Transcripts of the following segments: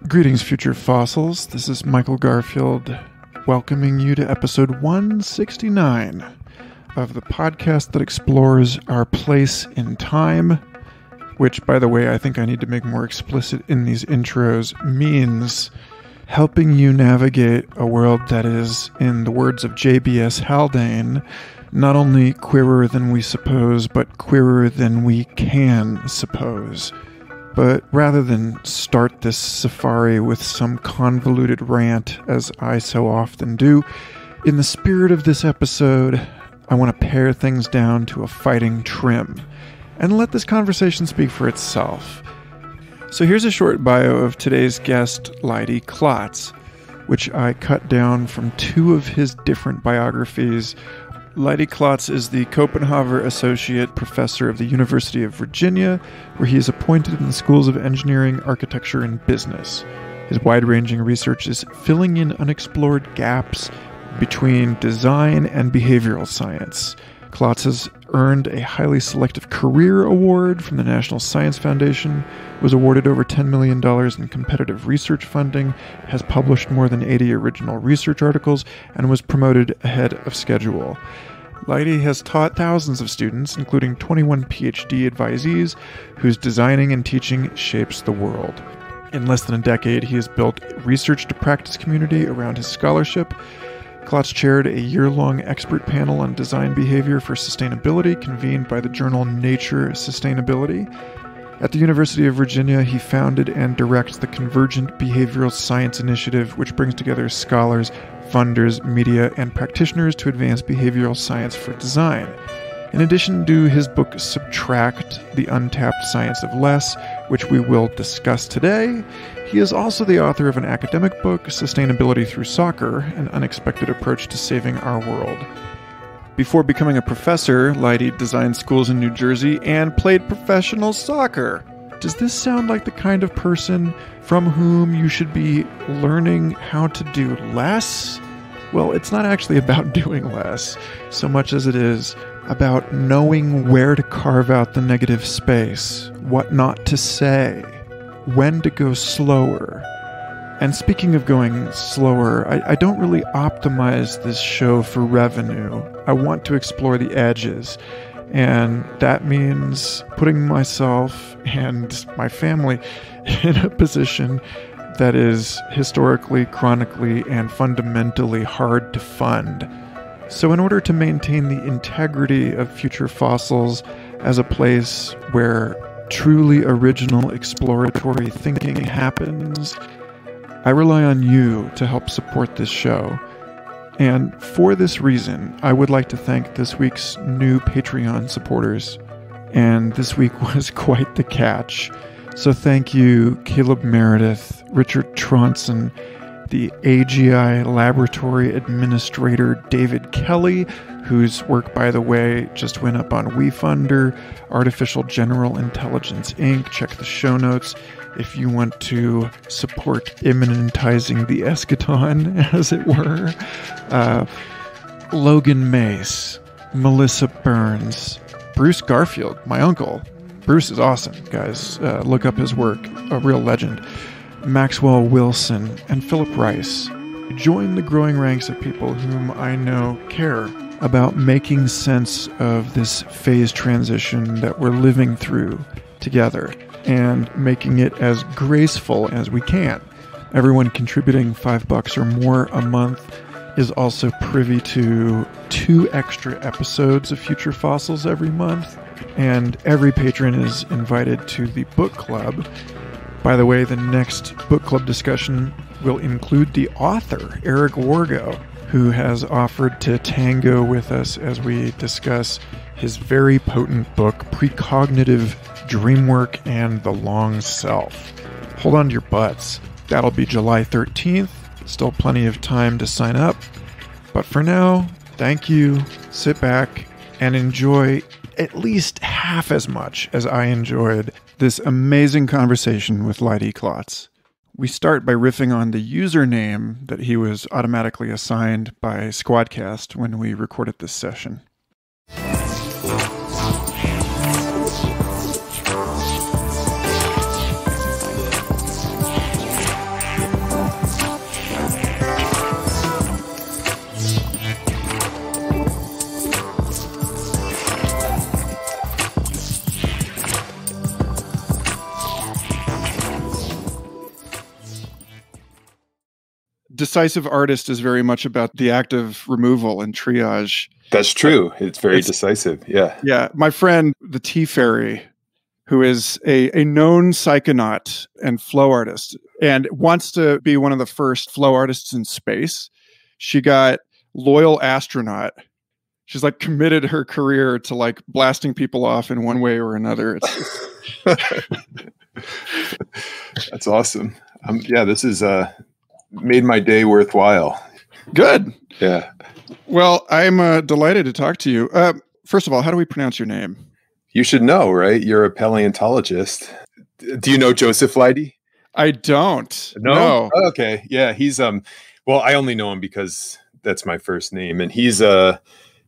Greetings, future fossils. This is Michael Garfield welcoming you to episode 169 of the podcast that explores our place in time, which, by the way, I think I need to make more explicit in these intros, means helping you navigate a world that is, in the words of J.B.S. Haldane, not only queerer than we suppose, but queerer than we can suppose. But rather than start this safari with some convoluted rant, as I so often do, in the spirit of this episode, I want to pare things down to a fighting trim and let this conversation speak for itself. So here's a short bio of today's guest, Leidy Klotz, which I cut down from two of his different biographies. Leidy Klotz is the Copenhagen Associate Professor of the University of Virginia, where he is appointed in the schools of engineering, architecture, and business. His wide-ranging research is filling in unexplored gaps between design and behavioral science. Klotz has earned a highly selective career award from the National Science Foundation, was awarded over $10 million in competitive research funding, has published more than 80 original research articles, and was promoted ahead of schedule. Leidy has taught thousands of students, including 21 Ph.D. advisees, whose designing and teaching shapes the world. In less than a decade, he has built a research-to-practice community around his scholarship. Klotz chaired a year-long expert panel on design behavior for sustainability convened by the journal Nature Sustainability. At the University of Virginia, he founded and directs the Convergent Behavioral Science Initiative, which brings together scholars, funders, media, and practitioners to advance behavioral science for design. In addition to his book Subtract, The Untapped Science of Less, which we will discuss today, he is also the author of an academic book, Sustainability Through Soccer, An Unexpected Approach to Saving Our World. Before becoming a professor, Leidy designed schools in New Jersey and played professional soccer. Does this sound like the kind of person from whom you should be learning how to do less? Well, it's not actually about doing less, so much as it is about knowing where to carve out the negative space, what not to say, when to go slower. And speaking of going slower, I don't really optimize this show for revenue. I want to explore the edges. And that means putting myself and my family in a position that is historically, chronically, and fundamentally hard to fund. So in order to maintain the integrity of Future Fossils as a place where truly original exploratory thinking happens, I rely on you to help support this show. And for this reason, I would like to thank this week's new Patreon supporters. And this week was quite the catch. So thank you, Caleb Meredith, Richard Tronson, the AGI Laboratory Administrator David Kelly, whose work, by the way, just went up on WeFunder, Artificial General Intelligence Inc. Check the show notes if you want to support immanentizing the eschaton, as it were. Logan Mace, Melissa Burns, Bruce Garfield, my uncle. Bruce is awesome, guys. Look up his work, a real legend. Maxwell Wilson, and Philip Rice. Join the growing ranks of people whom I know care about making sense of this phase transition that we're living through together and making it as graceful as we can. Everyone contributing $5 or more a month is also privy to 2 extra episodes of Future Fossils every month, and every patron is invited to the book club. By the way, the next book club discussion will include the author, Eric Wargo, who has offered to tango with us as we discuss his very potent book, Precognitive Dreamwork and the Long Self. Hold on to your butts. That'll be July 13th. Still plenty of time to sign up. But for now, thank you. Sit back and enjoy at least half as much as I enjoyed this amazing conversation with Leidy Klotz. We start by riffing on the username that he was automatically assigned by Squadcast when we recorded this session. Decisive Artist is very much about the act of removal and triage. That's true. It's very decisive. Yeah. Yeah. My friend, the Tea Fairy, who is a known psychonaut and flow artist and wants to be one of the first flow artists in space. She got loyal astronaut. She's like committed her career to like blasting people off in one way or another. That's awesome. Yeah, this is made my day worthwhile. Good. Yeah. Well, I'm delighted to talk to you. First of all, how do we pronounce your name? You should know, right? You're a paleontologist. Do you know Joseph Leidy? I don't. No? Oh, okay. Yeah, he's well, I only know him because that's my first name, and he's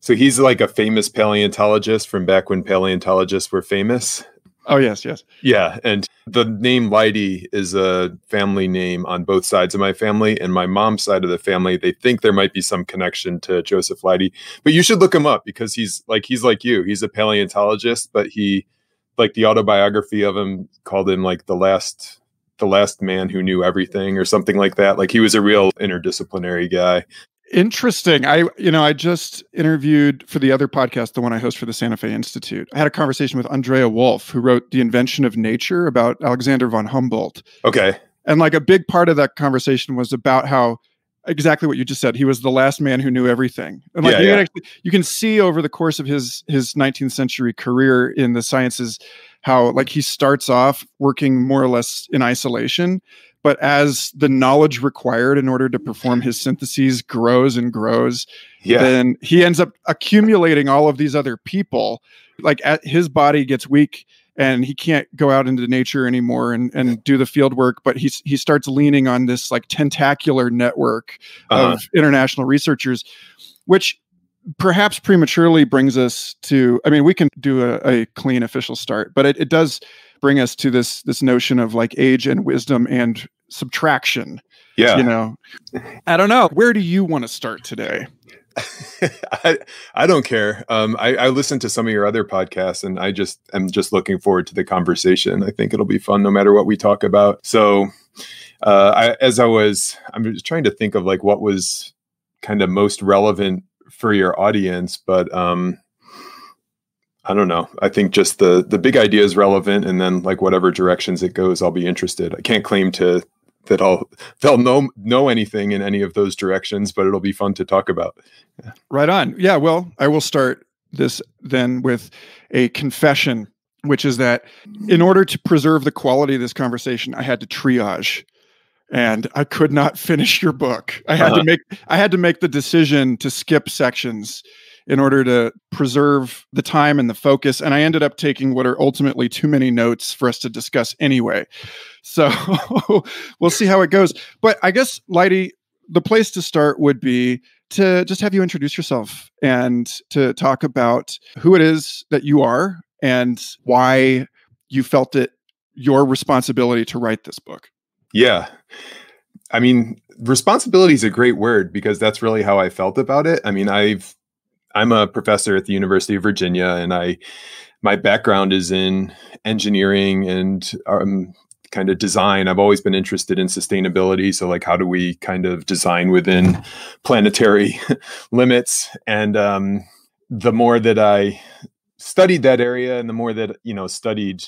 he's like a famous paleontologist from back when paleontologists were famous. Oh, yes. Yeah, and the name Leidy is a family name on both sides of my family, and my mom's side of the family, they think there might be some connection to Joseph Leidy, but you should look him up because he's like you. He's a paleontologist, but he, like, the autobiography of him called him like the last man who knew everything or something like that. Like, he was a real interdisciplinary guy. Interesting. I just interviewed for the other podcast, the one I host for the Santa Fe Institute. I had a conversation with Andrea Wolf, who wrote The Invention of Nature about Alexander von Humboldt. Okay. And like a big part of that conversation was about how exactly what you just said. He was the last man who knew everything. And like you can see over the course of his 19th century career in the sciences how like he starts off working more or less in isolation. But as the knowledge required in order to perform his syntheses grows and grows, then he ends up accumulating all of these other people. Like his body gets weak and he can't go out into nature anymore and do the field work. But he starts leaning on this like tentacular network of international researchers, which perhaps prematurely brings us to, I mean, we can do a clean official start, but it does bring us to this notion of like age and wisdom and subtraction. Yeah. You know, I don't know. Where do you want to start today? I don't care. I listened to some of your other podcasts and I'm just looking forward to the conversation. I think it'll be fun no matter what we talk about. So I'm just trying to think of like what was kind of most relevant for your audience, but I don't know. I think just the big idea is relevant, and then like whatever directions it goes, I'll be interested. I can't claim that they'll know anything in any of those directions, but it'll be fun to talk about. Yeah. Right on. Yeah. Well, I will start this then with a confession, which is that in order to preserve the quality of this conversation, I had to triage. And I could not finish your book. I had to make the decision to skip sections in order to preserve the time and the focus. And I ended up taking what are ultimately too many notes for us to discuss anyway. So we'll see how it goes. But I guess, Leidy, the place to start would be to just have you introduce yourself and to talk about who it is that you are and why you felt it your responsibility to write this book. Yeah. I mean, responsibility is a great word because that's really how I felt about it. I mean, I'm a professor at the University of Virginia, and my background is in engineering and kind of design. I've always been interested in sustainability. So like, how do we kind of design within planetary limits? And the more that I studied that area and the more that, studied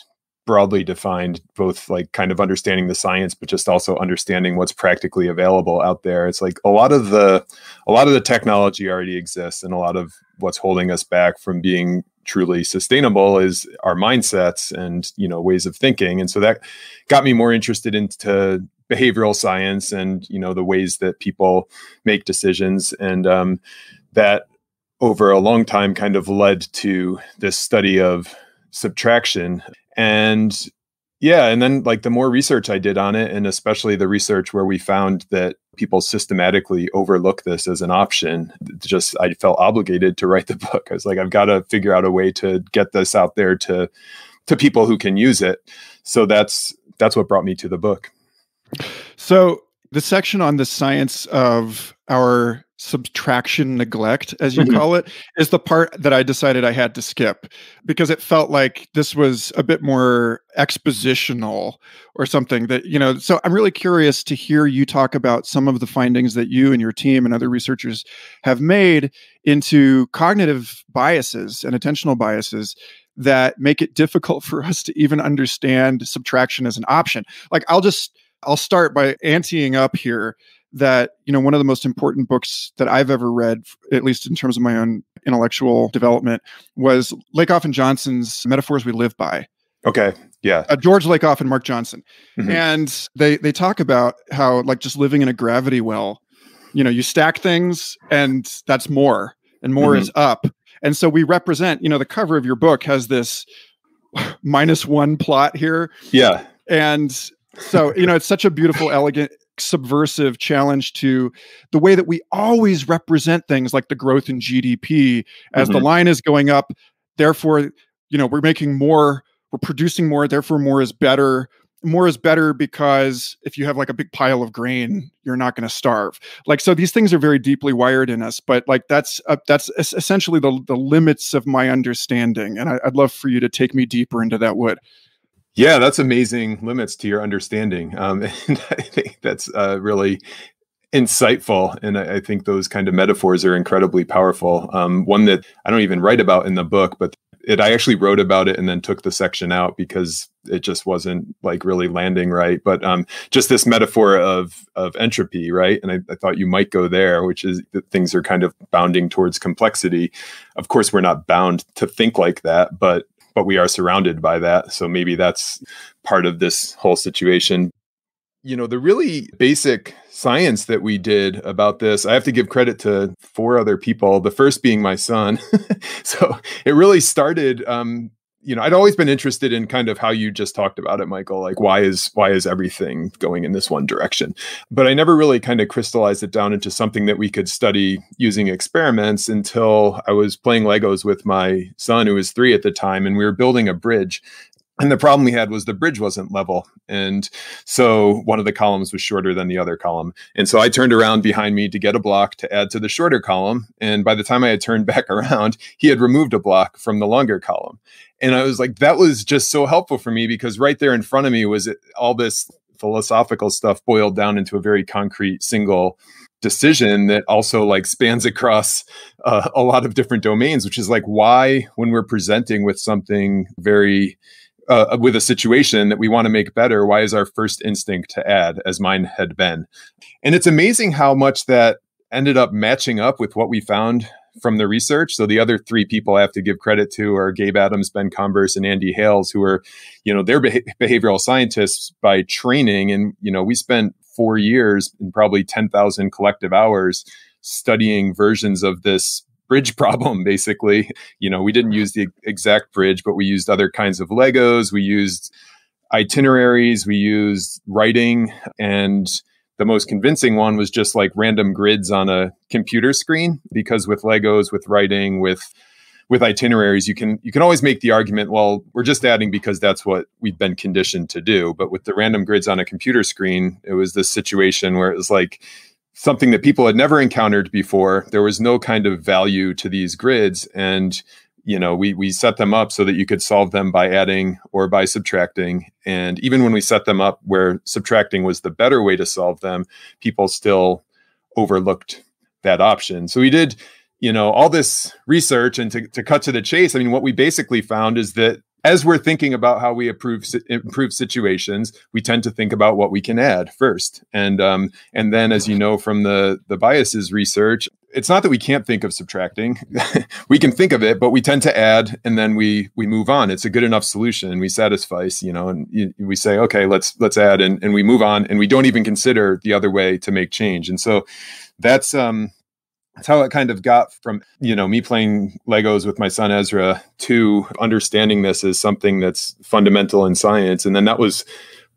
broadly defined, both like kind of understanding the science, but just also understanding what's practically available out there. It's like a lot of the technology already exists, and a lot of what's holding us back from being truly sustainable is our mindsets and, ways of thinking. And so that got me more interested into behavioral science and, the ways that people make decisions. And that over a long time kind of led to this study of subtraction. And then like the more research I did on it, and especially the research where we found that people systematically overlook this as an option, I felt obligated to write the book. I was like, I've got to figure out a way to get this out there to people who can use it. So that's what brought me to the book. So The section on the science of our subtraction neglect, as you call it, is the part that I decided I had to skip because it felt like this was a bit more expositional or something that, so I'm really curious to hear you talk about some of the findings that you and your team and other researchers have made into cognitive biases and attentional biases that make it difficult for us to even understand subtraction as an option. Like I'll start by anteing up here that, one of the most important books that I've ever read, at least in terms of my own intellectual development, was Lakoff and Johnson's Metaphors We Live By. Okay. Yeah. George Lakoff and Mark Johnson. And they talk about how, like, just living in a gravity well, you stack things and that's more, and more is up. And so we represent, the cover of your book has this -1 plot here. Yeah. And so, it's such a beautiful, elegant, subversive challenge to the way that we always represent things like the growth in GDP as the line is going up. Therefore, we're making more, we're producing more, therefore more is better. More is better because if you have like a big pile of grain, you're not going to starve. Like, so these things are very deeply wired in us, but like that's essentially the limits of my understanding. And I'd love for you to take me deeper into that wood. Yeah, that's amazing limits to your understanding. And I think that's really insightful. And I think those kind of metaphors are incredibly powerful. One that I don't even write about in the book, but I actually wrote about it and then took the section out because it just wasn't like really landing right. But just this metaphor of entropy, right? And I thought you might go there, which is that things are kind of bounding towards complexity. Of course, we're not bound to think like that, but we are surrounded by that. So maybe that's part of this whole situation. The really basic science that we did about this, I have to give credit to 4 other people, the first being my son. So it really started, I'd always been interested in kind of how you just talked about it, Michael, like why is everything going in this one direction? But I never really kind of crystallized it down into something that we could study using experiments until I was playing Legos with my son, who was 3 at the time, and we were building a bridge. And the problem we had was the bridge wasn't level. And so one of the columns was shorter than the other column. And so I turned around behind me to get a block to add to the shorter column. And by the time I had turned back around, he had removed a block from the longer column. And I was like, that was just so helpful for me because right there in front of me was all this philosophical stuff boiled down into a very concrete single decision that also like spans across a lot of different domains, which is like why when we're presenting with something very with a situation that we want to make better, why is our first instinct to add, as mine had been? And it's amazing how much that ended up matching up with what we found from the research. So the other 3 people I have to give credit to are Gabe Adams, Ben Converse, and Andy Hales, who are, they're behavioral scientists by training. And, we spent 4 years and probably 10,000 collective hours studying versions of this bridge problem, basically. We didn't use the exact bridge, but we used other kinds of Legos. We used itineraries. We used writing. And the most convincing one was just like random grids on a computer screen, because with Legos, with writing, with itineraries, you can always make the argument, well, we're just adding because that's what we've been conditioned to do. But with the random grids on a computer screen, it was this situation where it was like something that people had never encountered before. There was no kind of value to these grids. And, we set them up so that you could solve them by adding or by subtracting. And even when we set them up where subtracting was the better way to solve them, people still overlooked that option. So we did, all this research, and to cut to the chase, I mean, what we basically found is that as we're thinking about how we improve situations, we tend to think about what we can add first. And then, as you know, from the biases research, it's not that we can't think of subtracting. We can think of it, but we tend to add, and then we move on. It's a good enough solution. We satisfy, and we say, okay, let's add, and we move on, and we don't even consider the other way to make change. And so that's how it kind of got from, me playing Legos with my son Ezra to understanding this as something that's fundamental in science. And then that was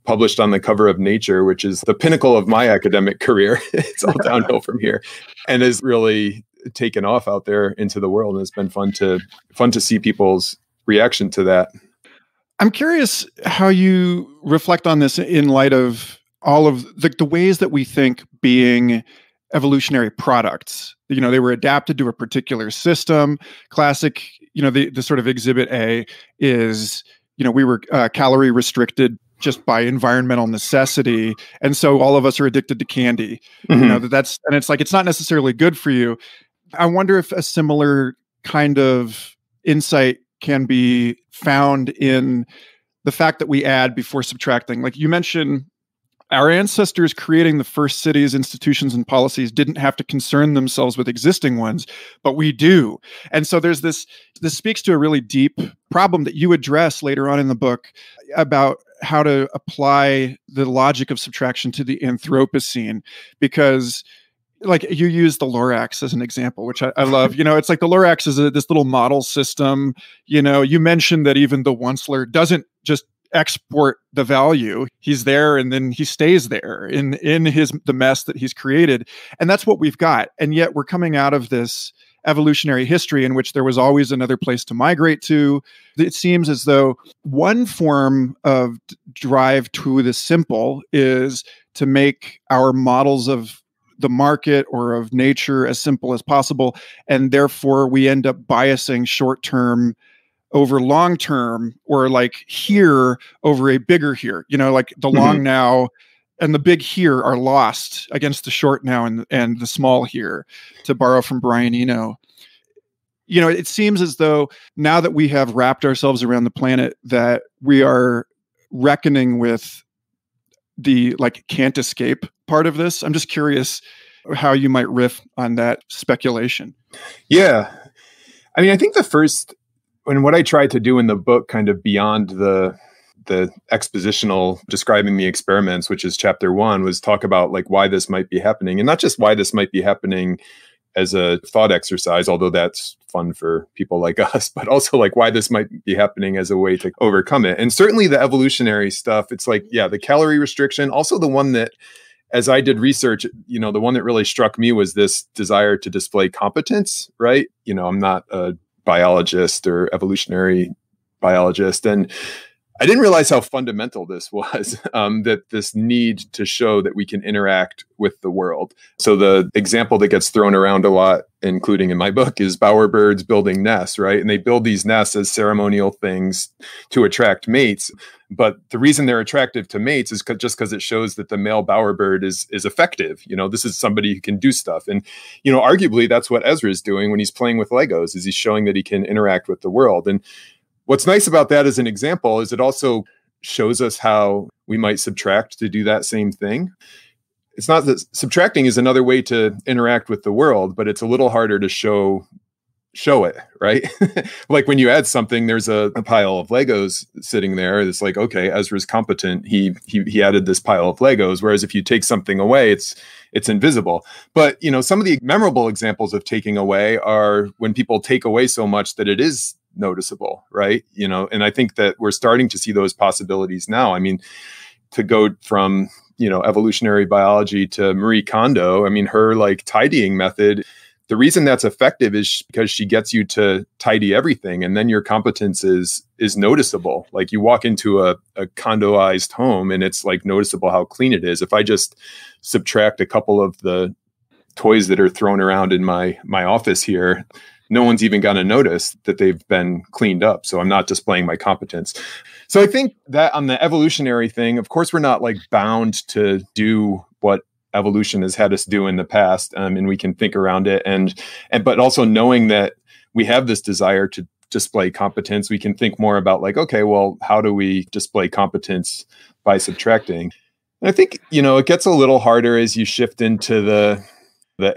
published on the cover of Nature, which is the pinnacle of my academic career. It's all downhill from here, and has really taken off out there into the world. And it's been fun to see people's reaction to that. I'm curious how you reflect on this in light of all of the ways that we think being evolutionary products. They were adapted to a particular system. Classic, the sort of exhibit A is, we were calorie restricted just by environmental necessity. And so all of us are addicted to candy. Mm-hmm. And it's like, it's not necessarily good for you. I wonder if a similar kind of insight can be found in the fact that we add before subtracting. Like you mentioned, our ancestors creating the first cities, institutions, and policies didn't have to concern themselves with existing ones, but we do. And so there's this speaks to a really deep problem that you address later on in the book about how to apply the logic of subtraction to the Anthropocene, because like you use the Lorax as an example, which I love. It's like the Lorax is this little model system. You mentioned that even the Onceler doesn't just export the value. He's there and then he stays there in the mess that he's created. And that's what we've got. And yet we're coming out of this evolutionary history in which there was always another place to migrate to. It seems as though one form of drive to the simple is to make our models of the market or of nature as simple as possible. And therefore we end up biasing short-term over long-term, or like here over a bigger here, like the long now and the big here are lost against the short now and the small here, to borrow from Brian Eno. It seems as though now that we have wrapped ourselves around the planet, that we are reckoning with the like can't escape part of this. I'm just curious how you might riff on that speculation. Yeah. I mean, I think what I tried to do in the book, kind of beyond the expositional describing the experiments, which is chapter 1, was talk about like why this might be happening, and not just why this might be happening as a thought exercise, although that's fun for people like us, but also like why this might be happening as a way to overcome it. And certainly the evolutionary stuff, it's like, yeah, the calorie restriction, also the one that, as I did research, the one that really struck me was this desire to display competence, right? I'm not a biologist or evolutionary biologist, and I didn't realize how fundamental this was, that this need to show that we can interact with the world. So the example that gets thrown around a lot, including in my book, is bowerbirds building nests, right? And they build these nests as ceremonial things to attract mates. But the reason they're attractive to mates is just because it shows that the male bowerbird is effective. This is somebody who can do stuff. And, arguably that's what Ezra is doing when he's playing with Legos, is he's showing that he can interact with the world. And what's nice about that as an example is it also shows us how we might subtract to do that same thing. It's not that subtracting is another way to interact with the world, but it's a little harder to show it, right? Like when you add something, there's a pile of Legos sitting there. It's like, okay, Ezra's competent. He added this pile of Legos. Whereas if you take something away, it's invisible. But, some of the memorable examples of taking away are when people take away so much that it is noticeable, right? And I think that we're starting to see those possibilities now. I mean, to go from, evolutionary biology to Marie Kondo, I mean, her like tidying method, the reason that's effective is because she gets you to tidy everything, and then your competence is noticeable. Like you walk into a Kondoized home and it's like noticeable how clean it is. If I just subtract a couple of the toys that are thrown around in my office here, no one's even going to notice that they've been cleaned up. So I'm not displaying my competence. So I think that on the evolutionary thing, of course, we're not like bound to do what evolution has had us do in the past, and we can think around it. And but also knowing that we have this desire to display competence, we can think more about like, okay, well, how do we display competence by subtracting? And I think, it gets a little harder as you shift into the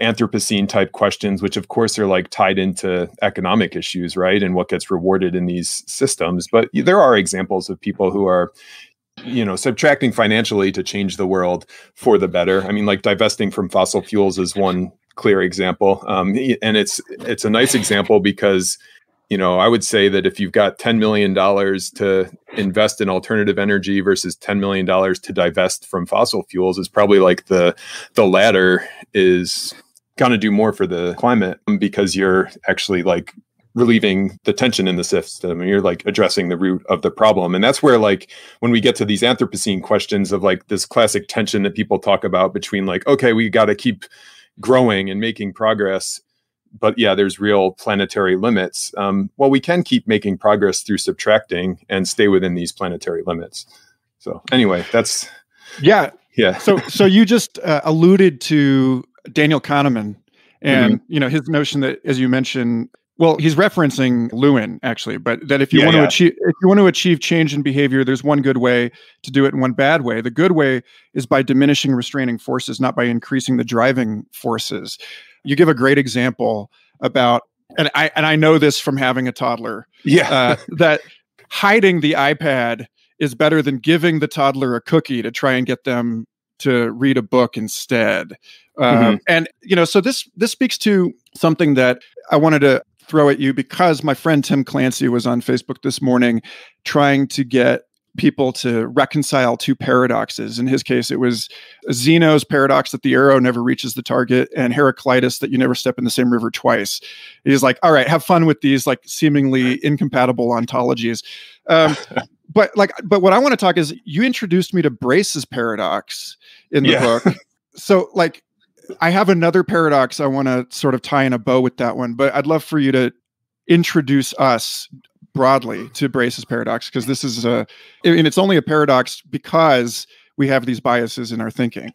Anthropocene type questions, which of course are like tied into economic issues, right? And what gets rewarded in these systems. But there are examples of people who are, subtracting financially to change the world for the better. I mean, like divesting from fossil fuels is one clear example. And it's a nice example because, I would say that if you've got $10 million to invest in alternative energy versus $10 million to divest from fossil fuels, it's probably like the latter is going to do more for the climate because you're actually like relieving the tension in the system, and you're like addressing the root of the problem. And that's where, like, when we get to these Anthropocene questions of like this classic tension that people talk about between like, okay, we got to keep growing and making progress, but yeah, there's real planetary limits. Well, we can keep making progress through subtracting and stay within these planetary limits. So anyway, that's yeah. Yeah. So you just alluded to Daniel Kahneman and his notion that, as you mentioned, well, he's referencing Lewin actually, but that if you want to achieve change in behavior, there's one good way to do it and one bad way. The good way is by diminishing restraining forces, not by increasing the driving forces. You give a great example about, and I know this from having a toddler, that hiding the iPad is better than giving the toddler a cookie to try and get them to read a book instead. And, so this speaks to something that I wanted to throw at you, because my friend Tim Clancy was on Facebook this morning trying to get people to reconcile two paradoxes. In his case, it was Zeno's paradox that the arrow never reaches the target, and Heraclitus that you never step in the same river twice. He's like, all right, have fun with these like seemingly incompatible ontologies. But what I want to talk is, you introduced me to Brace's paradox in the book. So like, I have another paradox I want to sort of tie in a bow with that one, but I'd love for you to introduce us broadly to Brace's paradox, because this is it's only a paradox because we have these biases in our thinking.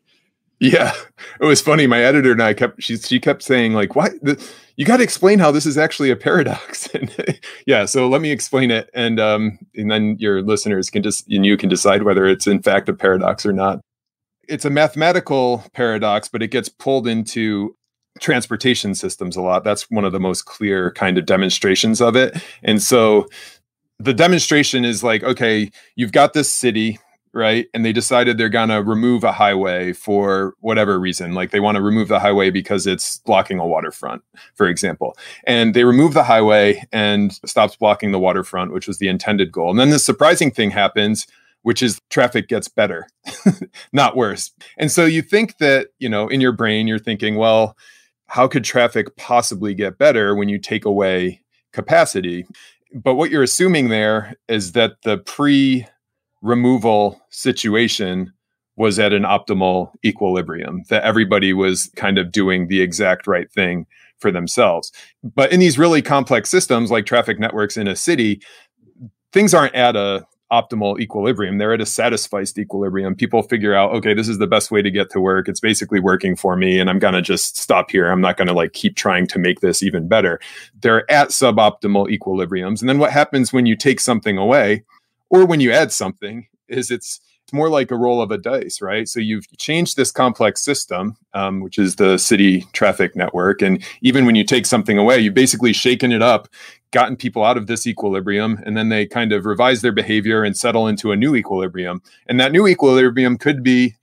Yeah, it was funny. My editor and I she kept saying like, "What? You got to explain how this is actually a paradox." And so let me explain it, and then your listeners can you can decide whether it's in fact a paradox or not. It's a mathematical paradox, but it gets pulled into transportation systems a lot. That's one of the most clear kind of demonstrations of it. And so the demonstration is like, okay, you've got this city, right? And they decided they're going to remove a highway for whatever reason. Like they want to remove the highway because it's blocking a waterfront, for example. And they remove the highway and stops blocking the waterfront, which was the intended goal. And then the surprising thing happens, which is traffic gets better, not worse. And so you think that, in your brain, you're thinking, well, how could traffic possibly get better when you take away capacity? But what you're assuming there is that the pre-removal situation was at an optimal equilibrium, that everybody was kind of doing the exact right thing for themselves. But in these really complex systems like traffic networks in a city, things aren't at a optimal equilibrium. They're at a satisficed equilibrium. People figure out, okay, this is the best way to get to work. It's basically working for me, and I'm going to just stop here. I'm not going to like keep trying to make this even better. They're at suboptimal equilibriums. And then what happens when you take something away or when you add something is it's more like a roll of a dice, right? So you've changed this complex system, which is the city traffic network. And even when you take something away, you've basically shaken it up, gotten people out of this equilibrium, and then they kind of revise their behavior and settle into a new equilibrium. And that new equilibrium could be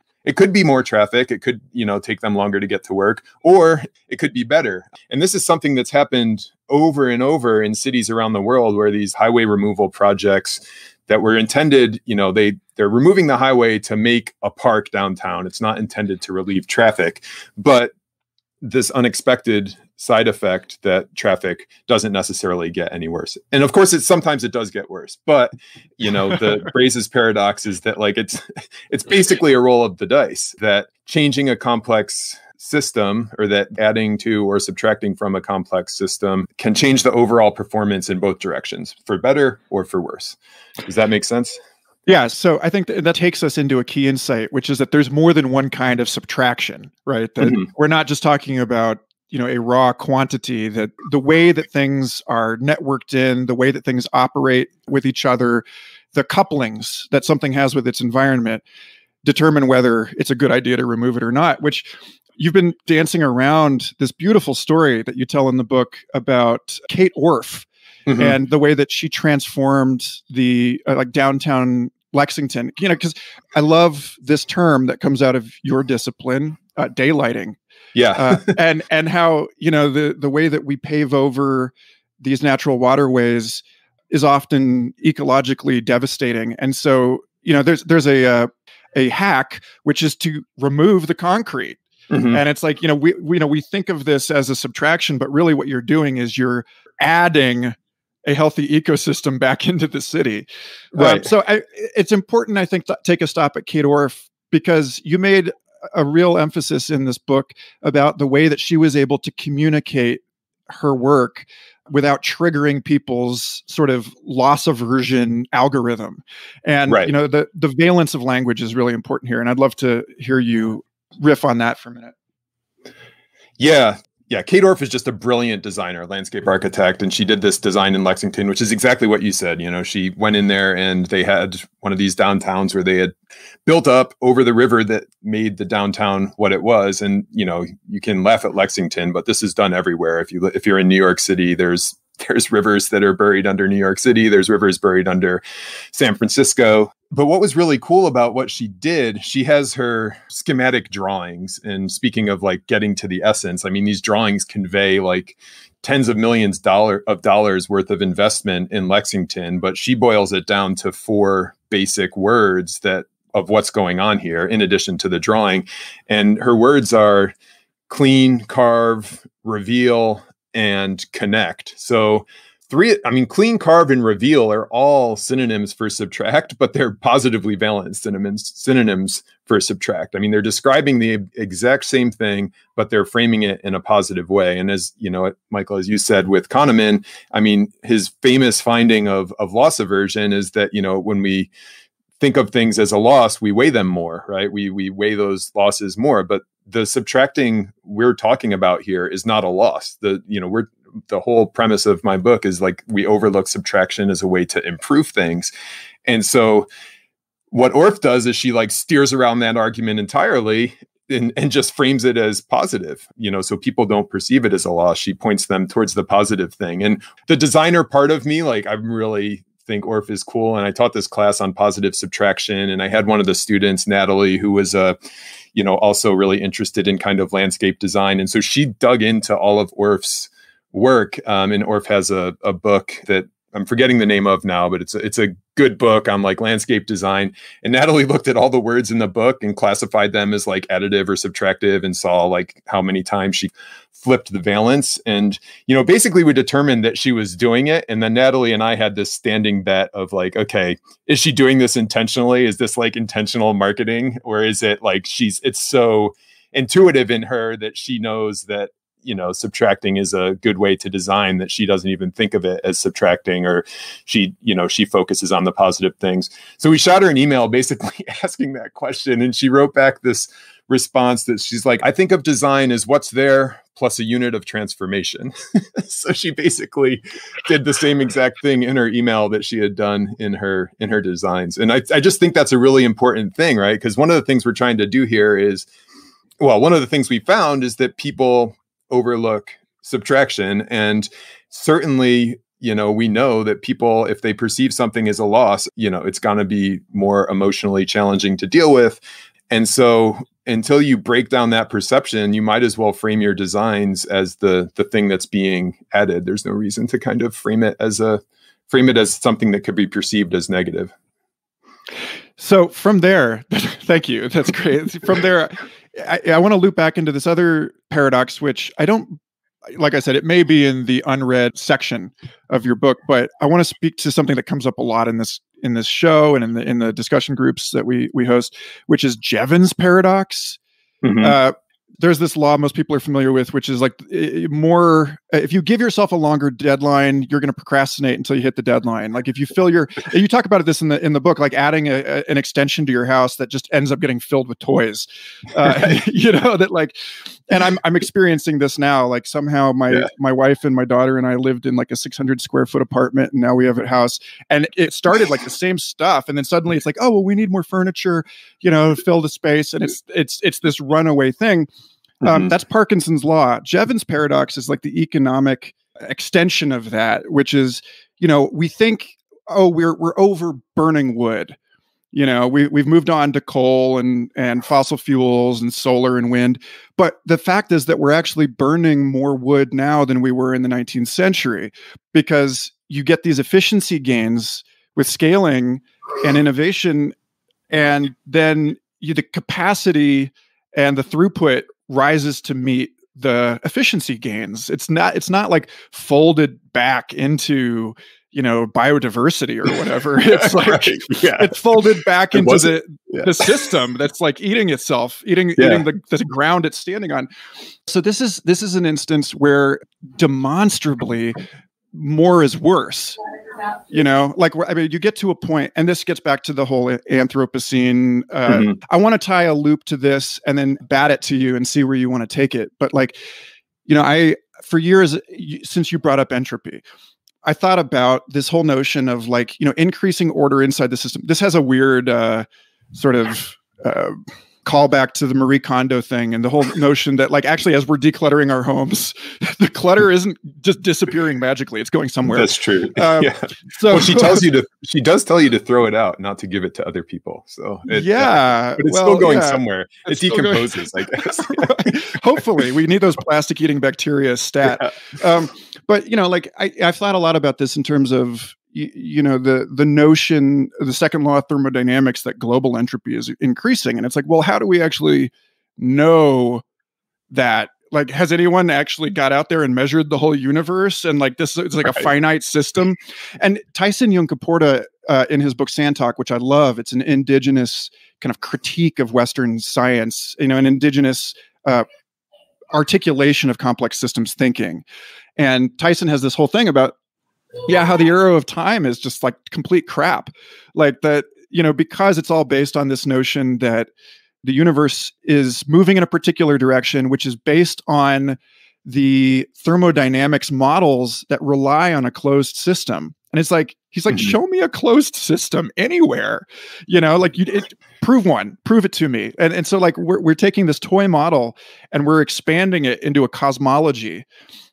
more traffic. It could, take them longer to get to work, or it could be better. And this is something that's happened over and over in cities around the world, where these highway removal projects that were intended, they're removing the highway to make a park downtown. It's not intended to relieve traffic, but this unexpected side effect that traffic doesn't necessarily get any worse. And of course, sometimes it does get worse. But the Brace's paradox is that like it's basically a roll of the dice, that changing a complex system, or that adding to or subtracting from a complex system, can change the overall performance in both directions, for better or for worse. Does that make sense? Yeah, so I think that takes us into a key insight, which is that there's more than one kind of subtraction, right? That we're not just talking about, a raw quantity, that the way that things are networked in, the way that things operate with each other, the couplings that something has with its environment determine whether it's a good idea to remove it or not, which you've been dancing around this beautiful story that you tell in the book about Kate Orff and the way that she transformed the downtown Lexington, because I love this term that comes out of your discipline, daylighting. Yeah. And how, the way that we pave over these natural waterways is often ecologically devastating. And so, there's a hack, which is to remove the concrete. And it's like, we think of this as a subtraction, but really what you're doing is you're adding a healthy ecosystem back into the city. Right. It's important, I think, to take a stop at Kate Orff, because you made a real emphasis in this book about the way that she was able to communicate her work without triggering people's sort of loss aversion algorithm. And, the valence of language is really important here. And I'd love to hear you riff on that for a minute. Yeah. Kate Orff is just a brilliant designer, landscape architect. And she did this design in Lexington, which is exactly what you said. She went in there and they had one of these downtowns where they had built up over the river that made the downtown what it was. And, you can laugh at Lexington, but this is done everywhere. If you're in New York City, there's rivers that are buried under New York City. There's rivers buried under San Francisco. But what was really cool about what she did, she has her schematic drawings. And speaking of like getting to the essence, I mean, these drawings convey like tens of millions of dollars worth of investment in Lexington, but she boils it down to 4 basic words of what's going on here, in addition to the drawing. And her words are clean, carve, reveal, and connect. So clean, carve, and reveal are all synonyms for subtract, but they're positively valent synonyms for subtract. I mean, they're describing the exact same thing, but they're framing it in a positive way. And as Michael, as you said with Kahneman, I mean, his famous finding of loss aversion is that, when we think of things as a loss, we weigh them more, right? We weigh those losses more, but the subtracting we're talking about here is not a loss. The whole premise of my book is like, we overlook subtraction as a way to improve things. And so what Orff does is she like steers around that argument entirely and just frames it as positive, so people don't perceive it as a loss. She points them towards the positive thing. And the designer part of me, like, I really think Orff is cool. And I taught this class on positive subtraction. And I had one of the students, Natalie, who was also really interested in kind of landscape design. And so she dug into all of Orff's work. And Orff has a book that I'm forgetting the name of now, but it's a good book on like landscape design. And Natalie looked at all the words in the book and classified them as like additive or subtractive, and saw like how many times she flipped the valence. And, basically we determined that she was doing it. And then Natalie and I had this standing bet of like, okay, is she doing this intentionally? Is this like intentional marketing? Or is it like it's so intuitive in her that she knows that, subtracting is a good way to design, that she doesn't even think of it as subtracting, or she focuses on the positive things. So we shot her an email basically asking that question. And she wrote back this response that she's like, I think of design as what's there plus a unit of transformation. So she basically did the same exact thing in her email that she had done in her designs. And I just think that's a really important thing, right? Because one of the things we're trying to do here is, one of the things we found is that people overlook subtraction. And certainly, we know that people, if they perceive something as a loss, it's going to be more emotionally challenging to deal with. And so until you break down that perception, you might as well frame your designs as the thing that's being added. There's no reason to kind of frame it as something that could be perceived as negative. So from there, thank you. That's great. From there, I want to loop back into this other paradox, which like I said, it may be in the unread section of your book, but I want to speak to something that comes up a lot in this show and in the discussion groups that we host, which is Jevon's paradox. Mm-hmm. There's this law most people are familiar with, which is like if you give yourself a longer deadline, you're going to procrastinate until you hit the deadline. Like if you you talk about this in the book, like adding an extension to your house that just ends up getting filled with toys, that like, and I'm experiencing this now. Like somehow my wife and my daughter and I lived in like a 600 square foot apartment, and now we have a house, and it started like the same stuff. And then suddenly it's like, oh, well, we need more furniture, fill the space. And it's this runaway thing. That's Parkinson's law. Jevon's paradox is like the economic extension of that, which is, we think, oh, we're over burning wood. We've moved on to coal and fossil fuels and solar and wind. But the fact is that we're actually burning more wood now than we were in the 19th century, because you get these efficiency gains with scaling and innovation, and then the capacity and the throughput rises to meet the efficiency gains. It's not like folded back into, biodiversity or whatever. It's like it's folded back into the system that's like eating itself, eating the ground it's standing on. So this is an instance where demonstrably more is worse. You get to a point, and this gets back to the whole Anthropocene. I want to tie a loop to this and then bat it to you and see where you want to take it. But for years, since you brought up entropy, I thought about this whole notion of increasing order inside the system. This has a weird sort of callback to the Marie Kondo thing and the whole notion that actually as we're decluttering our homes, the clutter isn't just disappearing magically. It's going somewhere. That's true. So she does tell you to throw it out, not to give it to other people. So but it's still going somewhere. It decomposes, I guess. Hopefully we need those plastic eating bacteria stat. But I've thought a lot about this in terms of the notion, the second law of thermodynamics, that global entropy is increasing. And it's like, well, how do we actually know that? Has anyone actually got out there and measured the whole universe? And this is a finite system. And Tyson Yunkaporta, in his book Sand Talk, which I love, it's an indigenous kind of critique of Western science, an indigenous articulation of complex systems thinking. And Tyson has this whole thing about how the arrow of time is just complete crap. Because it's all based on this notion that the universe is moving in a particular direction, which is based on the thermodynamics models that rely on a closed system. And it's he's show me a closed system anywhere, prove it to me. And so we're taking this toy model and we're expanding it into a cosmology.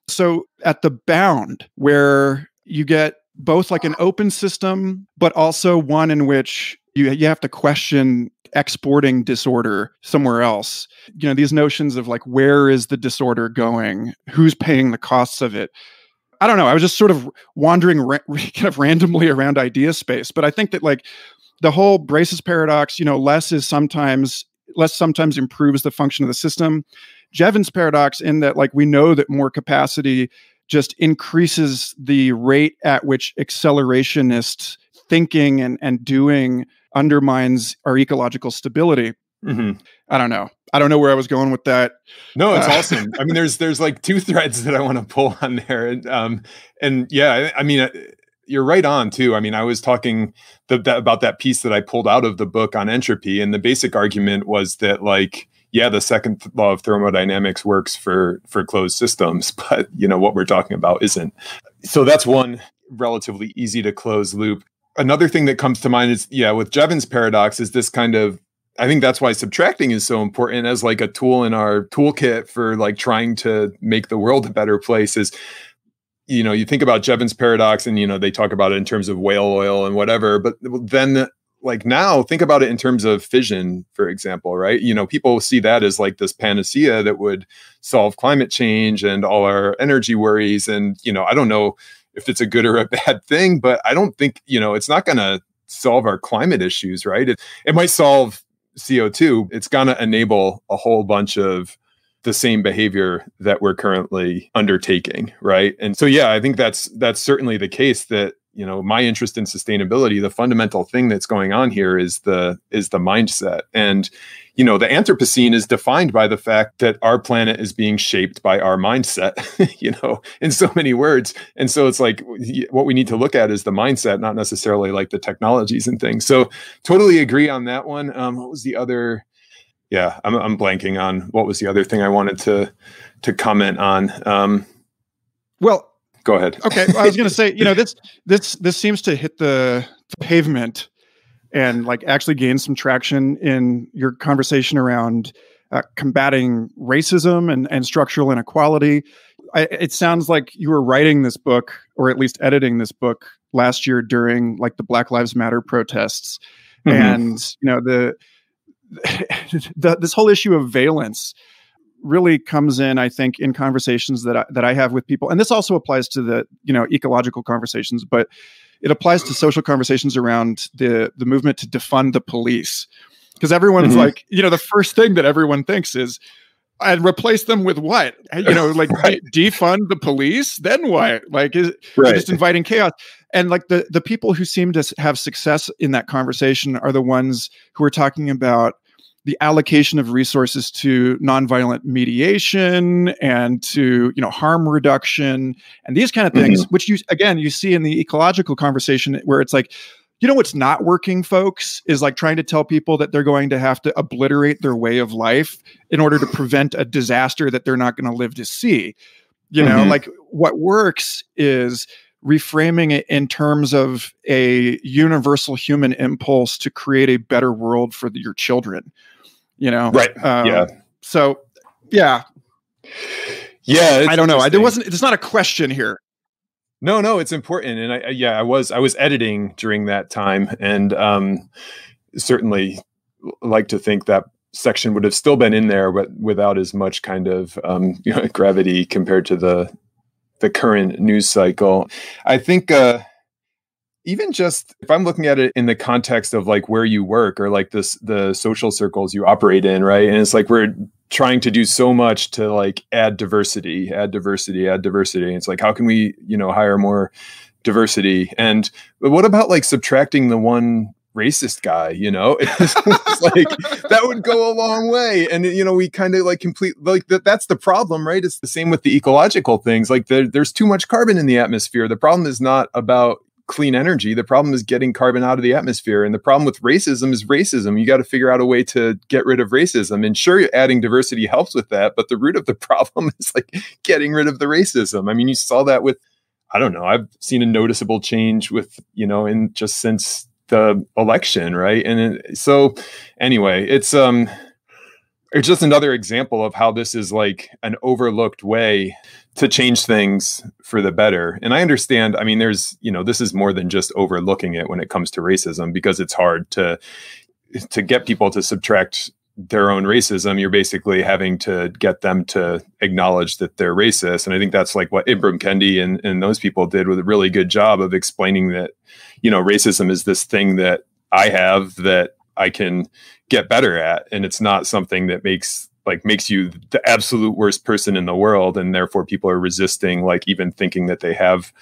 So at the bound where you get both an open system, but also one in which you have to question exporting disorder somewhere else. These notions of where is the disorder going? Who's paying the costs of it? I don't know. I was just sort of wandering kind of randomly around idea space. But I think that the whole Brace's paradox, less sometimes improves the function of the system. Jevon's paradox, in that we know that more capacity just increases the rate at which accelerationist thinking and doing undermines our ecological stability. I don't know where I was going with that. No, it's awesome. I mean, there's two threads that I want to pull on there. And you're right on too. I mean, I was talking about that piece that I pulled out of the book on entropy. And the basic argument was that the second law of thermodynamics works for closed systems, but what we're talking about isn't. So that's one relatively easy to close loop. Another thing that comes to mind is, with Jevon's paradox, is this kind of, I think that's why subtracting is so important as a tool in our toolkit for trying to make the world a better place. Is, you think about Jevon's paradox and, they talk about it in terms of whale oil and whatever, but then now think about it in terms of fission, for example, right? People see that as this panacea that would solve climate change and all our energy worries. And, I don't know if it's a good or a bad thing, but I don't think, it's not going to solve our climate issues, right? It might solve CO2. It's going to enable a whole bunch of the same behavior that we're currently undertaking, right? And so, I think that's certainly the case. That my interest in sustainability, the fundamental thing that's going on here is the mindset. And the Anthropocene is defined by the fact that our planet is being shaped by our mindset, in so many words. And so it's what we need to look at is the mindset, not necessarily the technologies and things. So totally agree on that one. What was the other? Yeah, I'm blanking on what was the other thing I wanted to comment on. Well, go ahead. Okay, well, I was going to say, this seems to hit the pavement and actually gain some traction in your conversation around combating racism and structural inequality. It sounds like you were writing this book, or at least editing this book, last year during the Black Lives Matter protests, and this whole issue of valence really comes in, I think, in conversations that I have with people. And this also applies to the, ecological conversations, but it applies to social conversations around the movement to defund the police. Because everyone's the first thing that everyone thinks is, And replace them with what? Like Right. defund the police? Then what? Like, you're just inviting chaos. And like the people who seem to have success in that conversation are the ones who are talking about the allocation of resources to nonviolent mediation and to, harm reduction and these kind of things, which you see in the ecological conversation where it's like, what's not working, folks, is like trying to tell people that they're going to have to obliterate their way of life in order to prevent a disaster that they're not going to live to see. Like what works is reframing it in terms of a universal human impulse to create a better world for your children. Right. So, yeah. Yeah. I don't know. It's not a question here. No, it's important. And I was editing during that time, and certainly like to think that section would have still been in there, but without as much kind of gravity compared to the current news cycle. I think even just if I'm looking at it in the context of like where you work or like the social circles you operate in, right? And it's like we're trying to do so much to like add diversity. And it's like, how can we, hire more diversity? But what about like subtracting the one racist guy, It's like that would go a long way. And, we kind of like that's the problem, right? It's the same with the ecological things. Like there's too much carbon in the atmosphere. The problem is not about clean energy. The problem is getting carbon out of the atmosphere. And the problem with racism is racism. You got to figure out a way to get rid of racism. And sure, adding diversity helps with that. But the root of the problem is like getting rid of the racism. I mean, you saw that with, I don't know, I've seen a noticeable change with, in just since the election, right? And so anyway, it's just another example of how this is like an overlooked way to change things for the better. And I understand, I mean, there's, this is more than just overlooking it when it comes to racism, because it's hard to get people to subtract their own racism. You're basically having to get them to acknowledge that they're racist. And I think that's like what Ibram Kendi and those people did with a really good job of explaining that, racism is this thing that I have that I can get better at. And it's not something that makes you the absolute worst person in the world. And therefore people are resisting, like even thinking that they have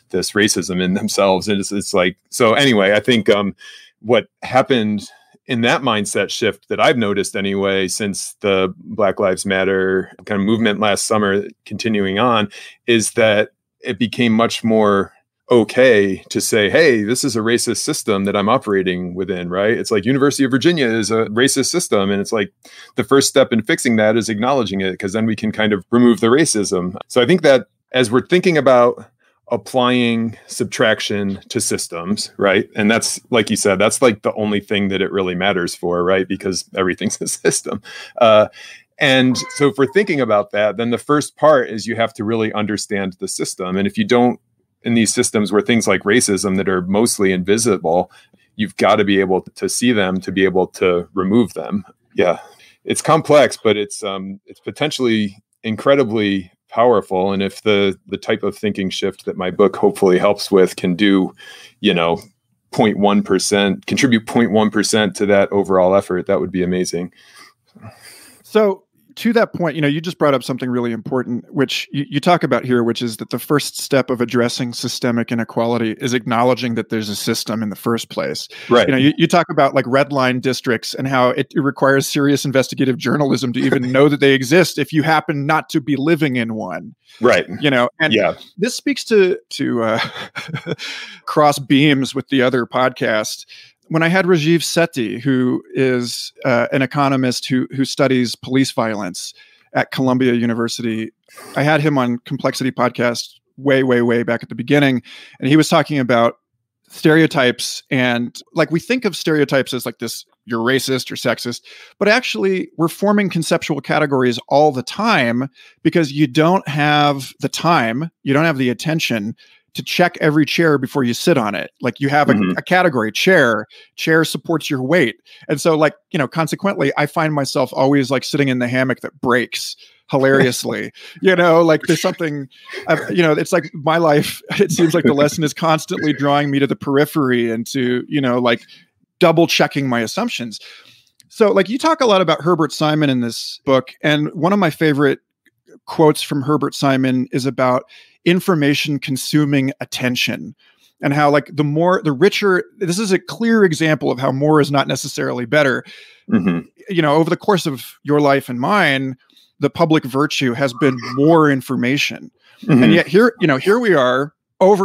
this racism in themselves. And it's like, so anyway, I think what happened in that mindset shift that I've noticed anyway, since the Black Lives Matter kind of movement last summer, continuing on, is that it became much more okay to say, hey, this is a racist system that I'm operating within, right? It's like University of Virginia is a racist system. And it's like the first step in fixing that is acknowledging it, because then we can kind of remove the racism. So I think that as we're thinking about applying subtraction to systems, right? And that's, like you said, that's like the only thing that it really matters for, right? Because everything's a system. And so if we're thinking about that, then the first part is you have to really understand the system. And if you don't, in these systems where things like racism that are mostly invisible, you've got to be able to see them to be able to remove them. Yeah, it's complex, but it's potentially incredibly powerful. And if the type of thinking shift that my book hopefully helps with can do, 0.1%, contribute 0.1% to that overall effort, that would be amazing. So to that point, you just brought up something really important, which you talk about here, which is that the first step of addressing systemic inequality is acknowledging that there's a system in the first place. Right. You talk about like red line districts and how it requires serious investigative journalism to even know that they exist if you happen not to be living in one. Right. And this speaks to cross beams with the other podcast. When I had Rajiv Sethi, who is an economist who studies police violence at Columbia University, I had him on Complexity Podcast way, way, way back at the beginning. And he was talking about stereotypes. And like we think of stereotypes as like this, you're racist or sexist, but actually we're forming conceptual categories all the time because you don't have the time, you don't have the attention to check every chair before you sit on it. Like you have a category, chair supports your weight. And so like, consequently, I find myself always like sitting in the hammock that breaks hilariously, like there's something, it's like my life, it seems like the lesson is constantly drawing me to the periphery and to, like double checking my assumptions. So like you talk a lot about Herbert Simon in this book, and one of my favorite quotes from Herbert Simon is about information consuming attention, and how like the richer, this is a clear example of how more is not necessarily better. Mm-hmm. Over the course of your life and mine, the public virtue has been more information. Mm-hmm. And yet here we are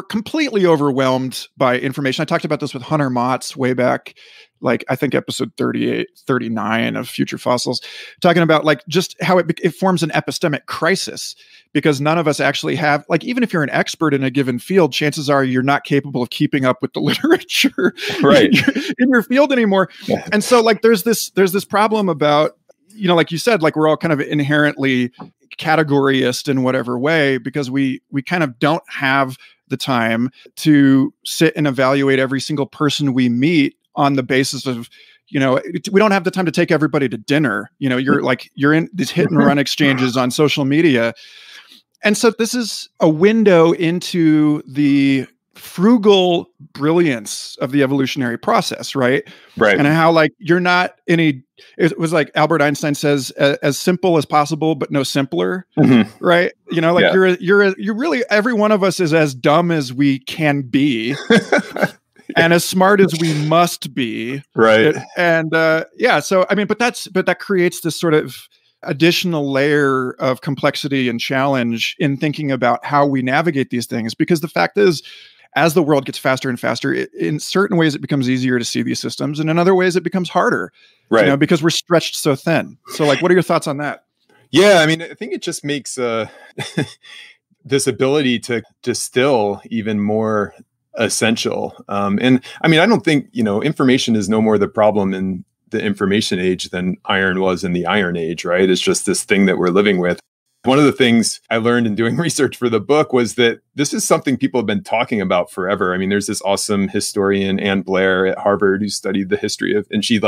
completely overwhelmed by information. I talked about this with Hunter Motz way back, like I think episode 38, 39 of Future Fossils, talking about like just how it forms an epistemic crisis, because none of us actually have, like, even if you're an expert in a given field, chances are you're not capable of keeping up with the literature right. in your field anymore. Yeah. And so like there's this problem about, like you said, like we're all kind of inherently categoryist in whatever way, because we kind of don't have the time to sit and evaluate every single person we meet on the basis of, we don't have the time to take everybody to dinner. You're in these hit and run exchanges on social media. And so this is a window into the frugal brilliance of the evolutionary process, right? Right. And how like you're not it was like Albert Einstein says, as simple as possible, but no simpler, mm-hmm. right? You're really, every one of us is as dumb as we can be. And as smart as we must be. Right. So, I mean, but that creates this sort of additional layer of complexity and challenge in thinking about how we navigate these things. Because the fact is, as the world gets faster and faster, in certain ways it becomes easier to see these systems, and in other ways it becomes harder, right? Because we're stretched so thin. So, like, what are your thoughts on that? Yeah, I mean, I think it just makes this ability to distill even more essential. And I mean, I don't think, information is no more the problem in the information age than iron was in the Iron Age, right? It's just this thing that we're living with. One of the things I learned in doing research for the book was that this is something people have been talking about forever. I mean, there's this awesome historian, Ann Blair at Harvard, who studied the history of, and she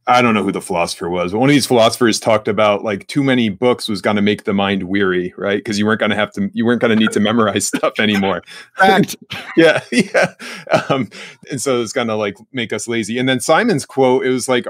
I don't know who the philosopher was, but one of these philosophers talked about like too many books was going to make the mind weary, right? Because you weren't going to need to memorize stuff anymore. Fact. Yeah. And so it's going to like make us lazy. And then Simon's quote, it was like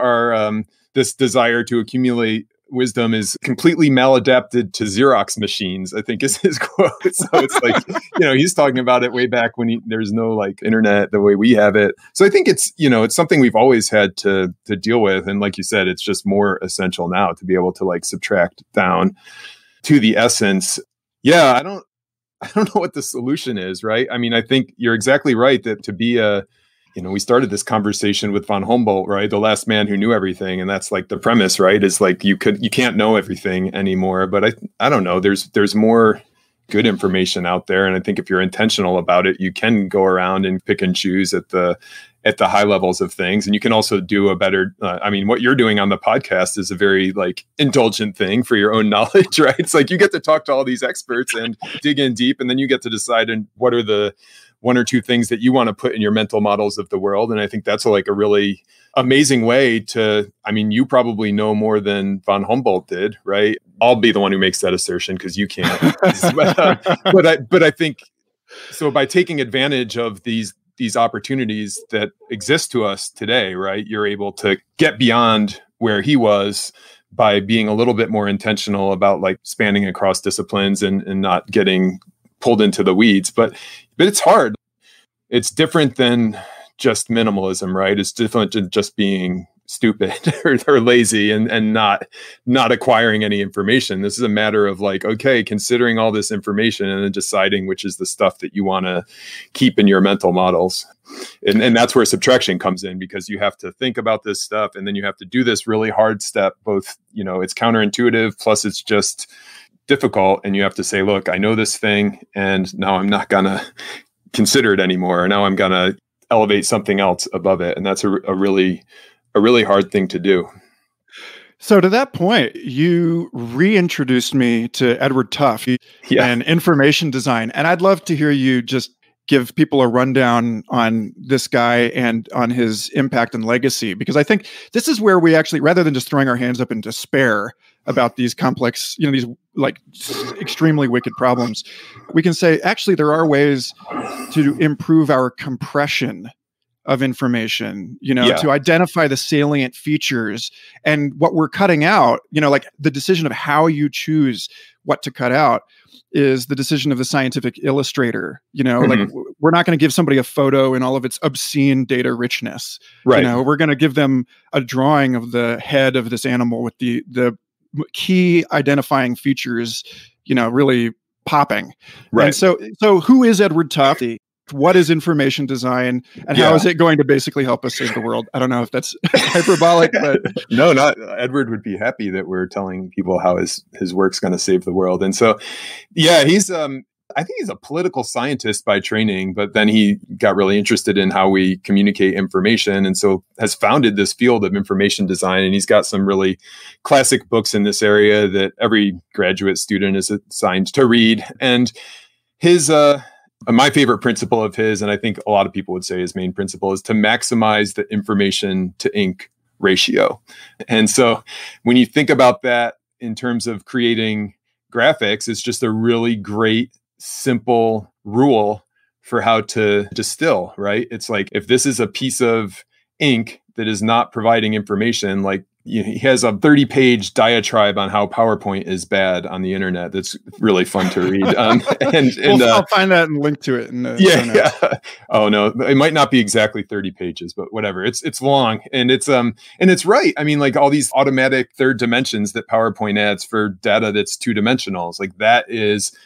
this desire to accumulate wisdom is completely maladapted to Xerox machines, I think is his quote. So it's like, he's talking about it way back when there's no like internet the way we have it. So I think it's, it's something we've always had to deal with. And like you said, it's just more essential now to be able to like subtract down to the essence. Yeah, I don't know what the solution is, right? I mean, I think you're exactly right that to be we started this conversation with von Humboldt, right? The last man who knew everything. And that's like the premise, right? Is like, you can't know everything anymore, but I don't know. There's more good information out there. And I think if you're intentional about it, you can go around and pick and choose at the high levels of things. And you can also do a better, what you're doing on the podcast is a very like indulgent thing for your own knowledge, right? It's like you get to talk to all these experts and dig in deep, and then you get to decide what are the one or two things that you want to put in your mental models of the world. And I think that's like a really amazing way to, you probably know more than von Humboldt did, right? I'll be the one who makes that assertion because you can't. but I think, so by taking advantage of these opportunities that exist to us today, right, you're able to get beyond where he was by being a little bit more intentional about like spanning across disciplines and not getting pulled into the weeds. But it's hard. It's different than just minimalism, right? It's different than just being stupid or lazy and not acquiring any information. This is a matter of like, okay, considering all this information and then deciding which is the stuff that you want to keep in your mental models. And that's where subtraction comes in, because you have to think about this stuff and then you have to do this really hard step. Both, it's counterintuitive, plus it's just difficult. And you have to say, look, I know this thing and now I'm not going to consider it anymore. Now I'm going to elevate something else above it. And that's a really hard thing to do. So to that point, you reintroduced me to Edward Tufte and information design. And I'd love to hear you just give people a rundown on this guy and on his impact and legacy, because I think this is where we actually, rather than just throwing our hands up in despair about these complex, these like extremely wicked problems, we can say, actually, there are ways to improve our compression of information, Yeah. to identify the salient features. And what we're cutting out, like the decision of how you choose what to cut out is the decision of the scientific illustrator. Like we're not going to give somebody a photo in all of its obscene data richness. Right. We're going to give them a drawing of the head of this animal with the key identifying features, really popping. Right. And so who is Edward Tufte? What is information design, and how is it going to basically help us save the world? I don't know if that's hyperbolic, but no, not Edward would be happy that we're telling people how his work's going to save the world. And so, yeah, he's I think he's a political scientist by training, but then he got really interested in how we communicate information, and so has founded this field of information design. And he's got some really classic books in this area that every graduate student is assigned to read. And his my favorite principle of his, and I think a lot of people would say his main principle, is to maximize the information to ink ratio. And so when you think about that in terms of creating graphics, it's just a really great, simple rule for how to distill, right? It's like, if this is a piece of ink that is not providing information, like he has a 30-page diatribe on how PowerPoint is bad on the internet. That's really fun to read. I'll find that and link to it. Yeah. Oh no, it might not be exactly 30 pages, but whatever. It's long, and it's right. I mean, like all these automatic third dimensions that PowerPoint adds for data that's two-dimensional. It's like, that is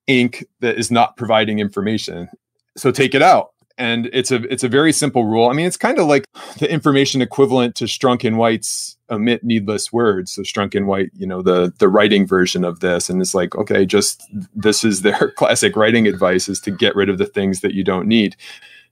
ink that is not providing information. So take it out. And it's a very simple rule. I mean, it's kind of like the information equivalent to Strunk and White's omit needless words. So Strunk and White, the writing version of this. And it's like, okay, this is their classic writing advice, is to get rid of the things that you don't need.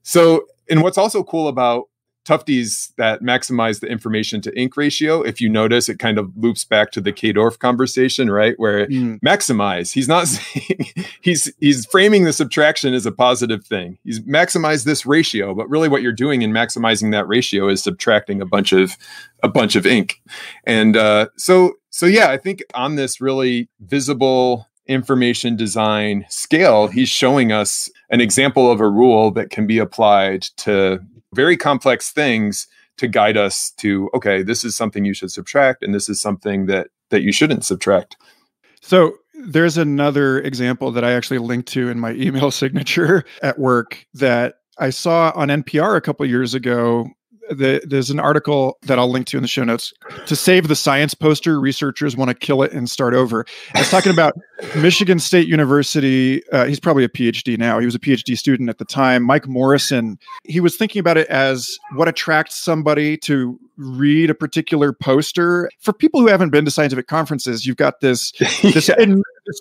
So, and what's also cool about Tufte's that maximize the information to ink ratio, if you notice, it kind of loops back to the K-Dorf conversation, right? Where maximize, he's not saying, he's framing the subtraction as a positive thing. He's maximized this ratio, but really what you're doing in maximizing that ratio is subtracting a bunch of ink. And so yeah, I think on this really visible information design scale, he's showing us an example of a rule that can be applied to very complex things to guide us to, okay, this is something you should subtract, and this is something that you shouldn't subtract. So there's another example that I actually linked to in my email signature at work that I saw on NPR a couple of years ago. There's an article that I'll link to in the show notes. To save the science poster, researchers want to kill it and start over. I was talking about Michigan State University. He's probably a Ph.D. now. He was a Ph.D. student at the time. Mike Morrison. He was thinking about it as what attracts somebody to read a particular poster. For people who haven't been to scientific conferences, you've got this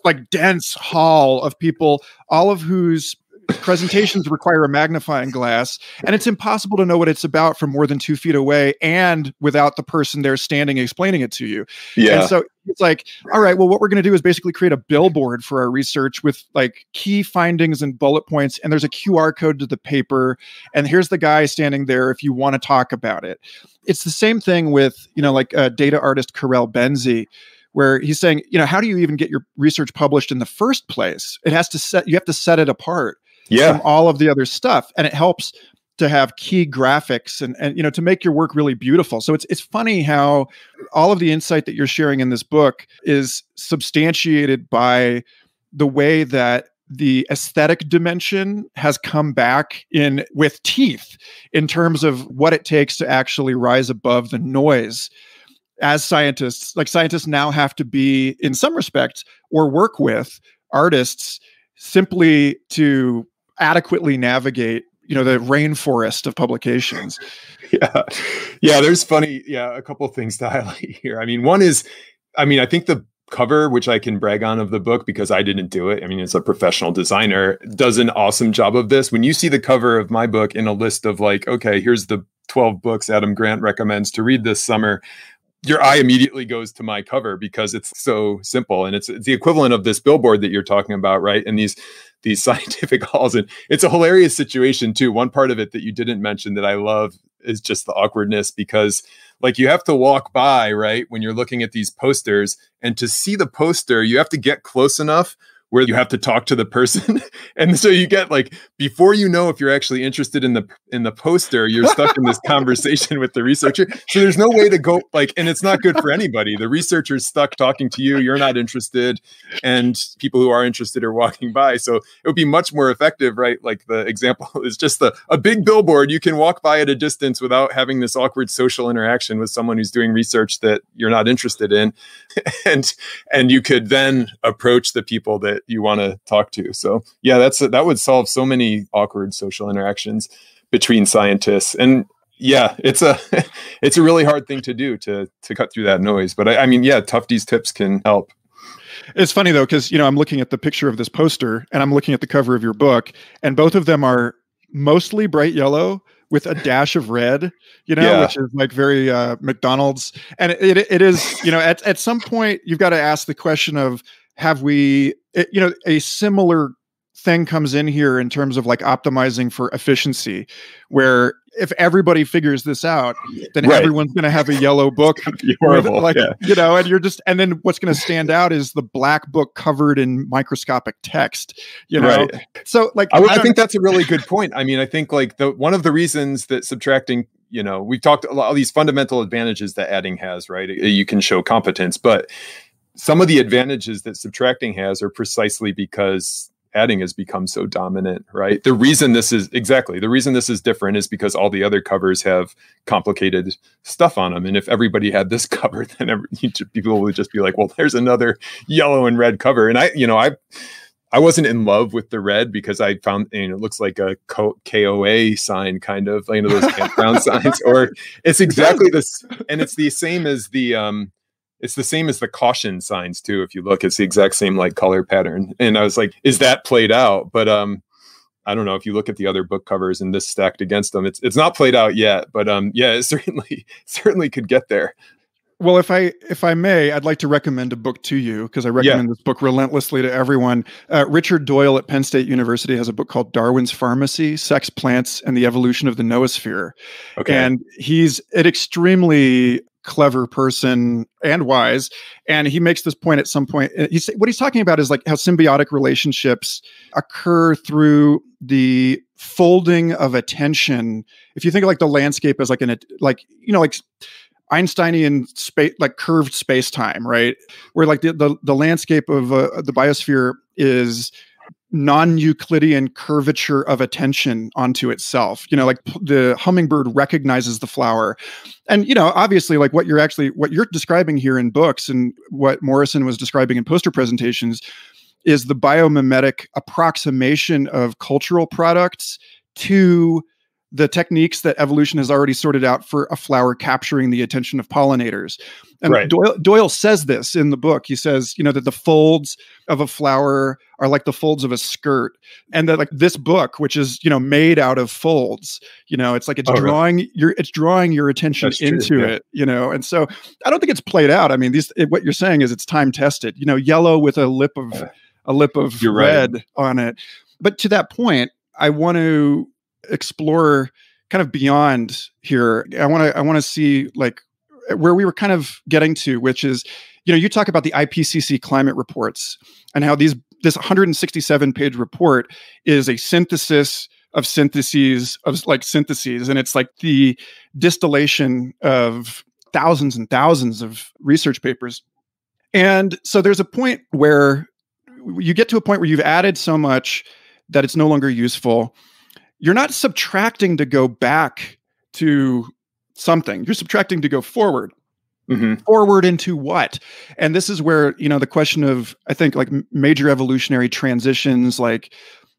like dense hall of people, all of whose presentations require a magnifying glass, and it's impossible to know what it's about from more than 2 feet away and without the person there standing explaining it to you. Yeah. And so it's like, all right, well, what we're going to do is basically create a billboard for our research with like key findings and bullet points, and there's a QR code to the paper, and here's the guy standing there if you want to talk about it. It's the same thing with, like data artist Karel Benzi, where he's saying, how do you even get your research published in the first place? You have to set it apart from all of the other stuff. And it helps to have key graphics and to make your work really beautiful. So it's funny how all of the insight that you're sharing in this book is substantiated by the way that the aesthetic dimension has come back in with teeth in terms of what it takes to actually rise above the noise. As scientists now have to be, in some respects, or work with artists simply to adequately navigate, the rainforest of publications. Yeah. There's a couple of things to highlight here. I mean, one is, I think the cover, which I can brag on of the book because I didn't do it. I mean, it's a professional designer, does an awesome job of this. When you see the cover of my book in a list of like, okay, here's the 12 books Adam Grant recommends to read this summer, your eye immediately goes to my cover because it's so simple. And it's the equivalent of this billboard that you're talking about, right? And these scientific halls. And it's a hilarious situation too. One part of it that you didn't mention that I love is just the awkwardness, because like you have to walk by, right? When you're looking at these posters, and to see the poster, you have to get close enough where you have to talk to the person. And so you get like, before you know if you're actually interested in the poster, you're stuck in this conversation with the researcher. So there's no way to go like, and it's not good for anybody. The researcher's stuck talking to you, you're not interested, and people who are interested are walking by. So it would be much more effective, right? Like the example is just a big billboard. You can walk by at a distance without having this awkward social interaction with someone who's doing research that you're not interested in. And you could then approach the people that you want to talk to. So yeah, that would solve so many awkward social interactions between scientists. And yeah, it's a really hard thing to do to cut through that noise. But I mean, yeah, Tufte's tips can help. It's funny though, because I'm looking at the picture of this poster and I'm looking at the cover of your book, and both of them are mostly bright yellow with a dash of red, which is like very McDonald's. And it is, at some point you've got to ask the question of, have we, a similar thing comes in here in terms of like optimizing for efficiency, where if everybody figures this out, then everyone's going to have a yellow book. Horrible, and then what's going to stand out is the black book covered in microscopic text, Right. So like, I think that's a really good point. I mean, I think like one of the reasons that subtracting, we've talked a lot of these fundamental advantages that adding has, right? You can show competence, but some of the advantages that subtracting has are precisely because adding has become so dominant, right? The reason this is different is because all the other covers have complicated stuff on them. And if everybody had this cover, then people would just be like, well, there's another yellow and red cover. And I wasn't in love with the red because I found, it looks like a KOA sign, kind of, those campground signs, or it's exactly this. And it's the same as it's the same as the caution signs too. If you look, it's the exact same like color pattern. And I was like, is that played out? But I don't know, if you look at the other book covers and this stacked against them, it's not played out yet. But yeah, it certainly could get there. Well, if I may, I'd like to recommend a book to you, because I recommend this book relentlessly to everyone. Richard Doyle at Penn State University has a book called Darwin's Pharmacy, Sex, Plants, and the Evolution of the Noosphere. Okay. And he's an extremely clever person and wise. And he makes this point at some point. What he's talking about is like how symbiotic relationships occur through the folding of attention. If you think of like the landscape as like Einsteinian space, like curved space-time, right? Where like the landscape of the biosphere is non-Euclidean curvature of attention onto itself. Like the hummingbird recognizes the flower. And, obviously like what you're describing here in books and what Morrison was describing in poster presentations is the biomimetic approximation of cultural products to the techniques that evolution has already sorted out for a flower capturing the attention of pollinators. And right. Doyle says this in the book. He says, that the folds of a flower are like the folds of a skirt. And that like this book, which is, made out of folds, it's like it's drawing your attention into it, And so I don't think it's played out. I mean, what you're saying is it's time tested, yellow with a lip of red on it. But to that point, I want to explore kind of beyond here. I want to see like where we were kind of getting to, which is, you talk about the IPCC climate reports and how this 167-page report is a synthesis of syntheses of like syntheses. And it's like the distillation of thousands and thousands of research papers. And so there's a point where you get to a point where you've added so much that it's no longer useful. You're not subtracting to go back to something. You're subtracting to go forward. Mm-hmm. Forward into what? And this is where, the question of, I think, like major evolutionary transitions, like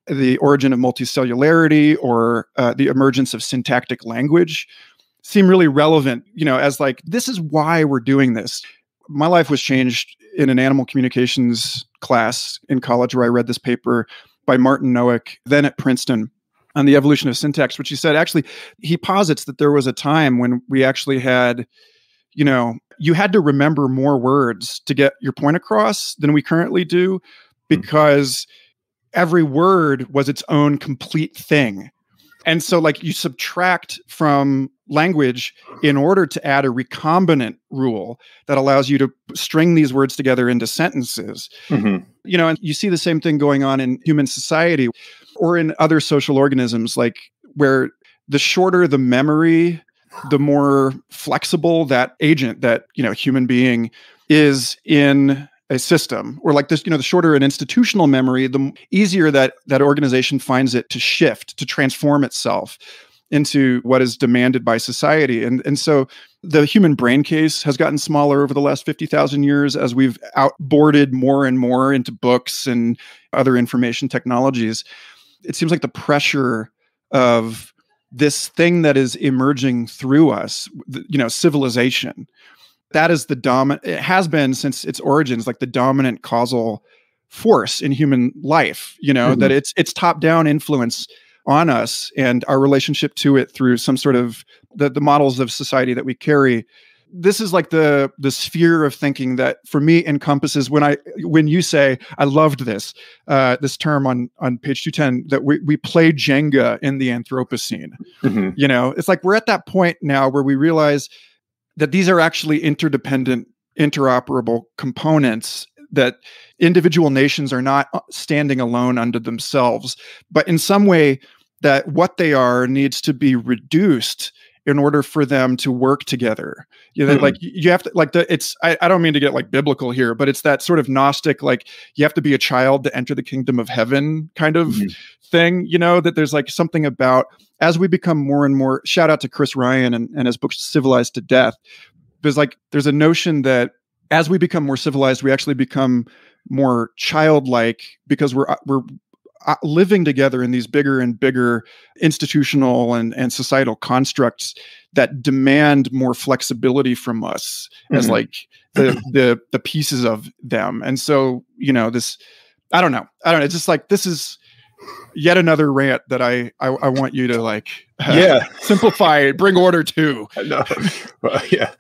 the origin of multicellularity or the emergence of syntactic language seem really relevant, as like, this is why we're doing this. My life was changed in an animal communications class in college where I read this paper by Martin Noack, then at Princeton, on the evolution of syntax, which he said, actually, he posits that there was a time when we actually had, you had to remember more words to get your point across than we currently do, because every word was its own complete thing. And so like you subtract from language in order to add a recombinant rule that allows you to string these words together into sentences. Mm-hmm. And you see the same thing going on in human society or in other social organisms, like where the shorter the memory, the more flexible that agent, that, human being is in a system, or like this, the shorter an institutional memory, the easier that organization finds it to shift, to transform itself into what is demanded by society. And so the human brain case has gotten smaller over the last 50,000 years as we've outboarded more and more into books and other information technologies. It seems like the pressure of this thing that is emerging through us, civilization, that is it has been since its origins, like the dominant causal force in human life, that it's top-down influence on us and our relationship to it through some sort of the models of society that we carry. This is like the sphere of thinking that for me encompasses when you say, I loved this term on page 210, that we play Jenga in the Anthropocene. Mm-hmm. It's like we're at that point now where we realize that these are actually interdependent, interoperable components, that individual nations are not standing alone unto themselves, but in some way that what they are needs to be reduced in order for them to work together. Like you have to, like I don't mean to get like biblical here, but it's that sort of Gnostic, like you have to be a child to enter the kingdom of heaven kind of thing, that there's like something about, as we become more and more, shout out to Chris Ryan and his book Civilized to Death. There's a notion that as we become more civilized, we actually become more childlike because we're living together in these bigger and bigger institutional and societal constructs that demand more flexibility from us as like the pieces of them. And so, this, I don't know. It's just like, this is yet another rant that I want you to simplify, bring order to. No. Well, yeah.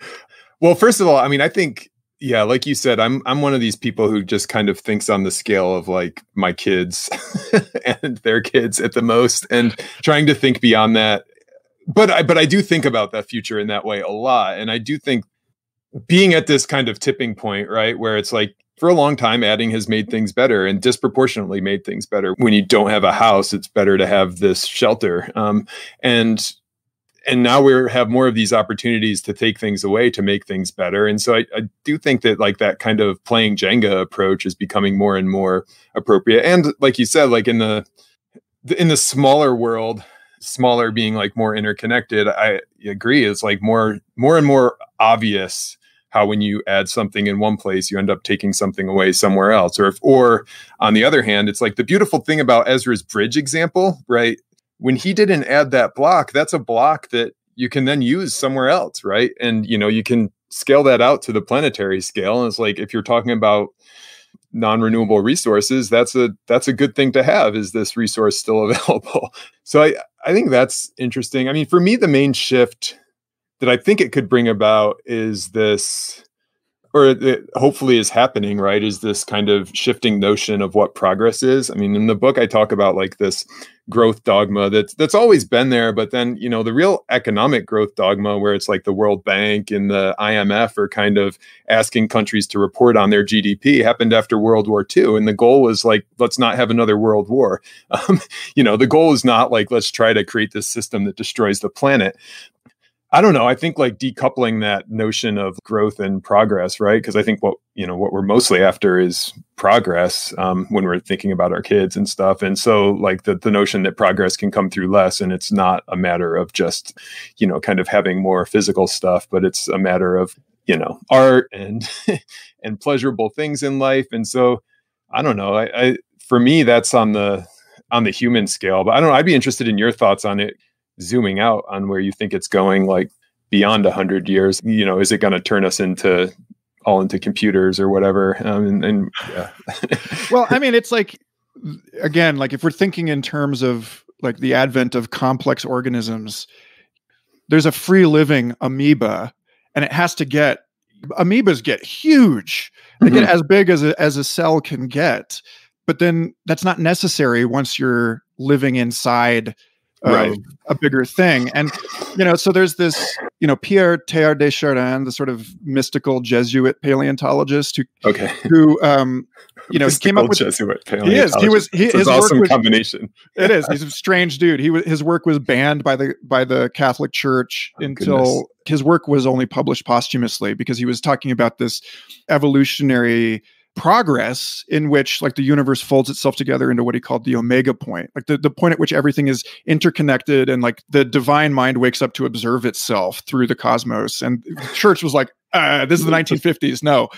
Well, first of all, I mean, I think, yeah, like you said, I'm one of these people who just kind of thinks on the scale of like my kids and their kids at the most, and trying to think beyond that. But I do think about that future in that way a lot. And I do think being at this kind of tipping point, right, where it's like for a long time, adding has made things better and disproportionately made things better. When you don't have a house, it's better to have this shelter. And now we have more of these opportunities to take things away to make things better. And so I do think that like that kind of playing Jenga approach is becoming more and more appropriate. And like you said, like in the smaller world, smaller being like more interconnected, I agree. It's like more and more obvious how when you add something in one place, you end up taking something away somewhere else. Or on the other hand, it's like the beautiful thing about Ezra's bridge example, right? When he didn't add that block, that's a block that you can then use somewhere else, right? And, you can scale that out to the planetary scale. And it's like, if you're talking about non-renewable resources, that's a good thing to have. Is this resource still available? So I think that's interesting. I mean, for me, the main shift that I think it could bring about is this, or it hopefully is happening, right, is this kind of shifting notion of what progress is. I mean, in the book, I talk about like this growth dogma that's always been there, but then, the real economic growth dogma, where it's like the World Bank and the IMF are kind of asking countries to report on their GDP, happened after World War II. And the goal was like, let's not have another world war. The goal is not like, let's try to create this system that destroys the planet. I don't know. I think like decoupling that notion of growth and progress, right? Because I think what we're mostly after is progress when we're thinking about our kids and stuff. And so like the notion that progress can come through less, and it's not a matter of just, kind of having more physical stuff, but it's a matter of, art and and pleasurable things in life. And so I don't know. I for me, that's on the human scale, but I don't know. I'd be interested in your thoughts on it. Zooming out on where you think it's going, like beyond 100 years, is it going to turn us into computers or whatever? Yeah. Well, I mean, it's like, again, like if we're thinking in terms of like the advent of complex organisms, there's a free living amoeba, and amoebas get huge. They get as big as a cell can get, but then that's not necessary once you're living inside of a bigger thing. And, so there's this, Pierre Teilhard de Chardin, the sort of mystical Jesuit paleontologist who he came up with Jesuit paleontologist. His awesome work was, combination. It is. He's a strange dude. His work was banned by the Catholic Church until his work was only published posthumously, because he was talking about this evolutionary progress in which like the universe folds itself together into what he called the omega point, like the point at which everything is interconnected and like the divine mind wakes up to observe itself through the cosmos. And the church was like, this is the 1950s. No,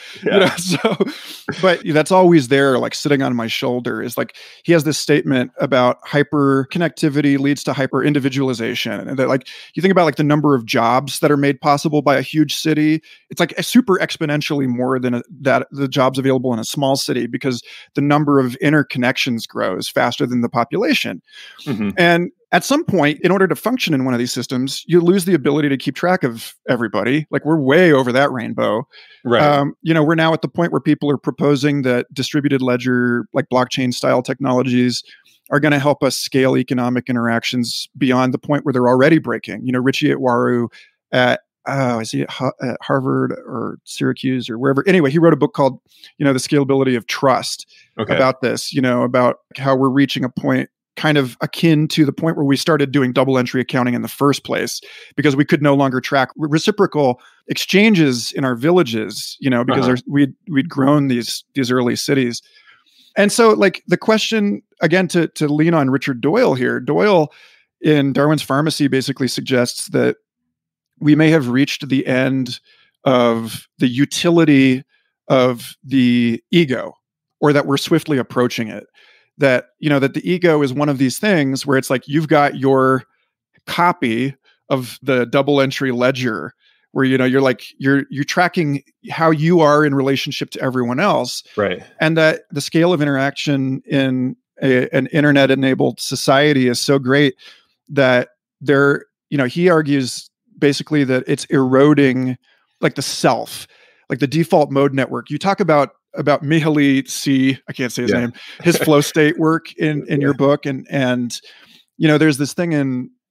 but that's always there, like sitting on my shoulder, is like, he has this statement about hyper connectivity leads to hyper individualization. And that, like, you think about like the number of jobs that are made possible by a huge city, it's like super exponentially more than the jobs available in a small city, because the number of interconnections grows faster than the population. Mm-hmm. And at some point, in order to function in one of these systems, you lose the ability to keep track of everybody. Like, we're way over that rainbow. Right. We're now at the point where people are proposing that distributed ledger, like blockchain style technologies, are going to help us scale economic interactions beyond the point where they're already breaking. Richie Itwaru at Harvard or Syracuse or wherever. Anyway, he wrote a book called, The Scalability of Trust about this, about how we're reaching a point kind of akin to the point where we started doing double entry accounting in the first place, because we could no longer track reciprocal exchanges in our villages, because we'd grown these early cities. And so, like, the question, again, to lean on Richard Doyle here, Doyle in Darwin's Pharmacy basically suggests that we may have reached the end of the utility of the ego, or that we're swiftly approaching it. That, that the ego is one of these things where it's like, you've got your copy of the double entry ledger where, you're tracking how you are in relationship to everyone else. Right. And that the scale of interaction in an internet enabled society is so great that he argues basically that it's eroding like the self, like the default mode network. You talk about Mihaly C. I can't say his name, his flow state work in your book. And there's this thing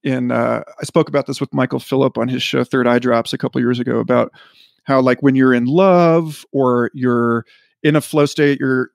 in I spoke about this with Michael Phillip on his show, Third Eye Drops, a couple years ago, about how, like, when you're in love or you're in a flow state you're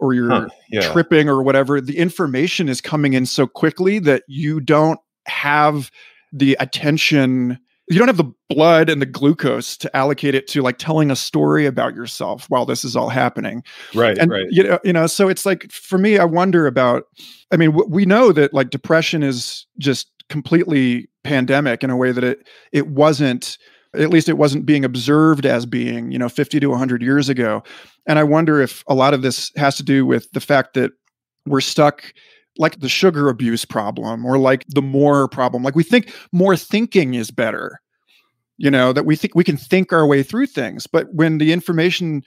tripping or whatever, the information is coming in so quickly that you don't have the attention. You don't have the blood and the glucose to allocate it to, like, telling a story about yourself while this is all happening. Right. And, right. So it's like, for me, I wonder about, we know that, like, depression is just completely pandemic in a way that it wasn't, at least it wasn't being observed as being, 50 to 100 years ago. And I wonder if a lot of this has to do with the fact that we're stuck, like the sugar abuse problem, or like the more problem. Like, we think more thinking is better, that we think we can think our way through things. But when the information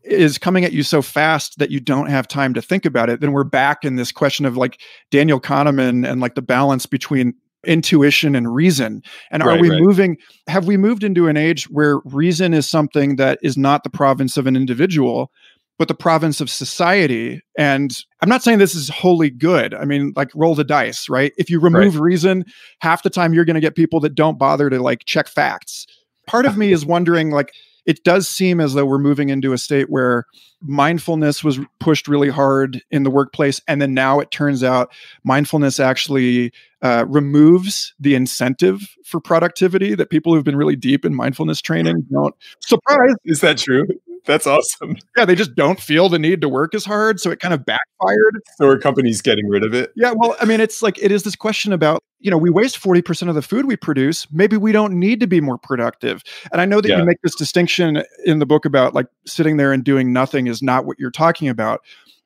is coming at you so fast that you don't have time to think about it, then we're back in this question of, like, Daniel Kahneman and, like, the balance between intuition and reason. And have we moved into an age where reason is something that is not the province of an individual, but the province of society? And I'm not saying this is wholly good. Like, roll the dice, right? If you remove reason, half the time you're going to get people that don't bother to, like, check facts. Part of me is wondering, like, it does seem as though we're moving into a state where mindfulness was pushed really hard in the workplace. And then now it turns out mindfulness actually removes the incentive for productivity, that people who've been really deep in mindfulness training don't. Surprise! Is that true? That's awesome. Yeah, they just don't feel the need to work as hard. So it kind of backfired. So are companies getting rid of it? Yeah, well, it's like, it is this question about, we waste 40% of the food we produce. Maybe we don't need to be more productive. And I know that you make this distinction in the book about, like, sitting there and doing nothing is not what you're talking about.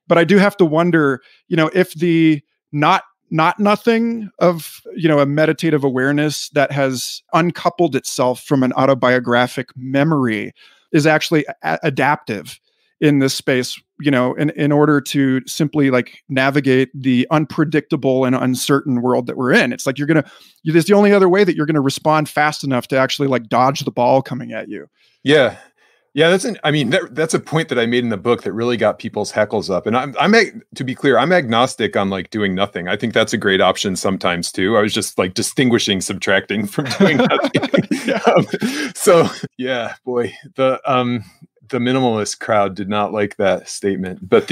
But I do have to wonder, if the not nothing of, a meditative awareness that has uncoupled itself from an autobiographic memory is actually adaptive in this space, in order to simply, like, navigate the unpredictable and uncertain world that we're in. It's like, there's the only other way that you're going to respond fast enough to actually, like, dodge the ball coming at you. Yeah. Yeah, that's a point that I made in the book that really got people's hackles up. And to be clear, I'm agnostic on like doing nothing. I think that's a great option sometimes too. I was just like distinguishing subtracting from doing nothing. Yeah. So yeah, boy, the minimalist crowd did not like that statement. But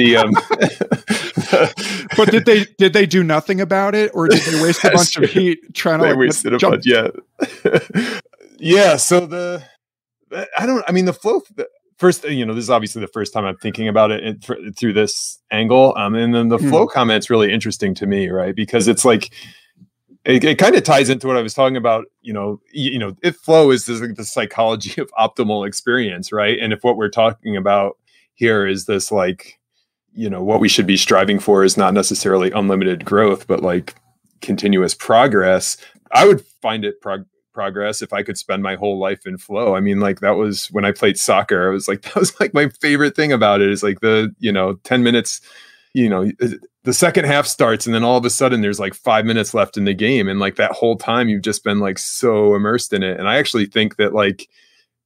but did they do nothing about it, or did they waste a bunch of heat trying to wasted a bunch? Yeah. Yeah. So the flow first, this is obviously the first time I'm thinking about it through this angle. And then the flow comment's really interesting to me, right? Because it's like, it kind of ties into what I was talking about, if flow is the psychology of optimal experience, right? And if what we're talking about here is this, like, what we should be striving for is not necessarily unlimited growth, but like continuous progress, I would find it progress if I could spend my whole life in flow. I mean, like, that was when I played soccer. I was like, that was like my favorite thing about it, is like the 10 minutes, the second half starts and then all of a sudden there's like 5 minutes left in the game, and like that whole time you've just been like so immersed in it. And I actually think that like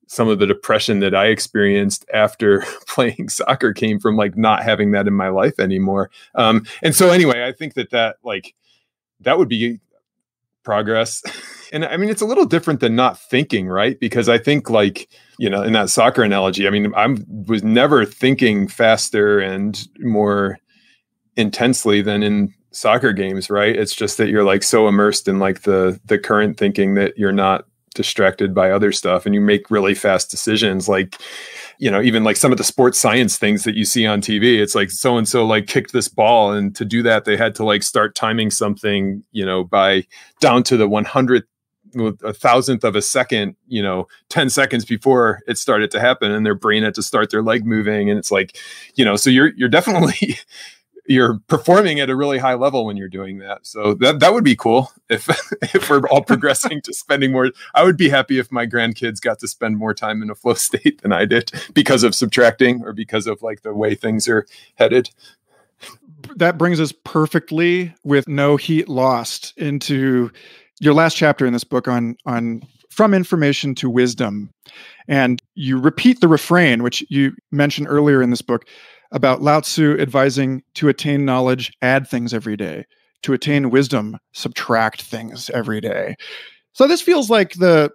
some of the depression that I experienced after playing soccer came from like not having that in my life anymore. And so anyway, I think that would be progress. And I mean, it's a little different than not thinking, right? Because I think, like, in that soccer analogy, I mean, I was never thinking faster and more intensely than in soccer games, right? It's just that you're like so immersed in like the current thinking that you're not distracted by other stuff, and you make really fast decisions. Like, even like some of the sports science things that you see on TV, it's like so-and-so like kicked this ball, and to do that, they had to like start timing something, by down to the 1,000th of a second, 10 seconds before it started to happen, and their brain had to start their leg moving. And it's like, so you're definitely you're performing at a really high level when you're doing that. So that would be cool if we're all progressing to spending more. I would be happy if my grandkids got to spend more time in a flow state than I did because of subtracting, or because of like the way things are headed. That brings us perfectly, with no heat lost, into your last chapter in this book on from information to wisdom. And you repeat the refrain, which you mentioned earlier in this book, about Lao Tzu advising to attain knowledge, add things every day. To attain wisdom, subtract things every day. So this feels like the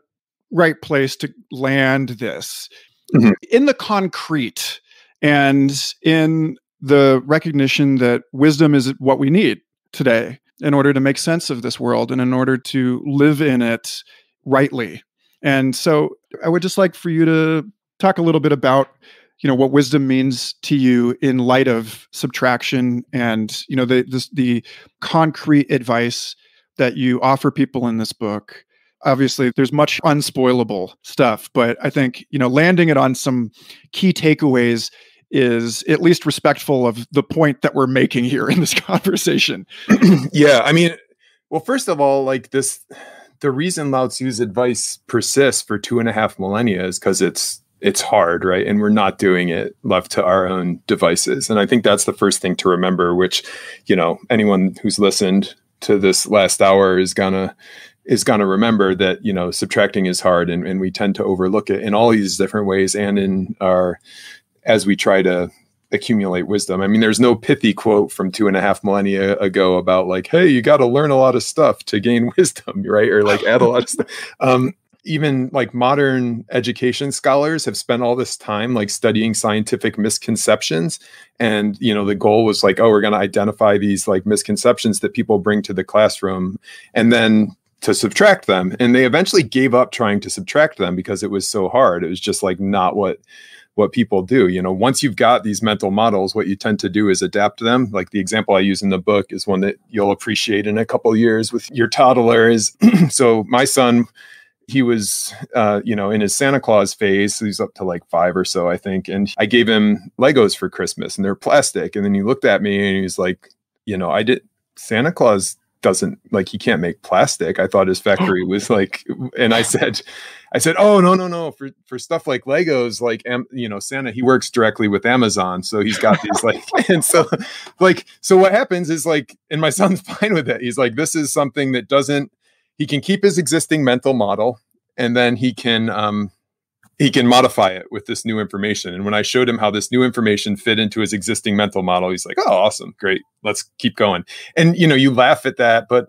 right place to land this. Mm-hmm. In the concrete, and in the recognition that wisdom is what we need today in order to make sense of this world and in order to live in it rightly. And so I would just like for you to talk a little bit about what wisdom means to you in light of subtraction, and the concrete advice that you offer people in this book. Obviously, there's much unspoilable stuff, but I think landing it on some key takeaways is at least respectful of the point that we're making here in this conversation. Yeah, I mean, well, first of all, like the reason Lao Tzu's advice persists for 2.5 millennia is because it's hard, right? And we're not doing it left to our own devices. And I think that's the first thing to remember, which, anyone who's listened to this last hour is gonna remember that, subtracting is hard, and we tend to overlook it in all these different ways, and as we try to accumulate wisdom. I mean, there's no pithy quote from 2.5 millennia ago about like, hey, you got to learn a lot of stuff to gain wisdom, right? Or like add a lot of stuff. Even like modern education scholars have spent all this time like studying scientific misconceptions. And, the goal was like, oh, we're going to identify these like misconceptions that people bring to the classroom and then to subtract them. And they eventually gave up trying to subtract them because it was so hard. It was just like not what people do. Once you've got these mental models, what you tend to do is adapt them. Like the example I use in the book is one that you'll appreciate in a couple of years with your toddler is, so my son, he was, in his Santa Claus phase. So he's up to like 5 or so, I think. And I gave him Legos for Christmas, and they're plastic. And then he looked at me and he was like, Santa Claus doesn't, like, he can't make plastic. I thought his factory was like, and I said, oh, no. For stuff like Legos, like, Santa, he works directly with Amazon. So he's got these like, and so what happens is like, and my son's fine with it. He's like, this is something that he can keep his existing mental model, and then he can he can modify it with this new information. And when I showed him how this new information fit into his existing mental model, he's like, oh, awesome. Great. Let's keep going. And, you laugh at that, but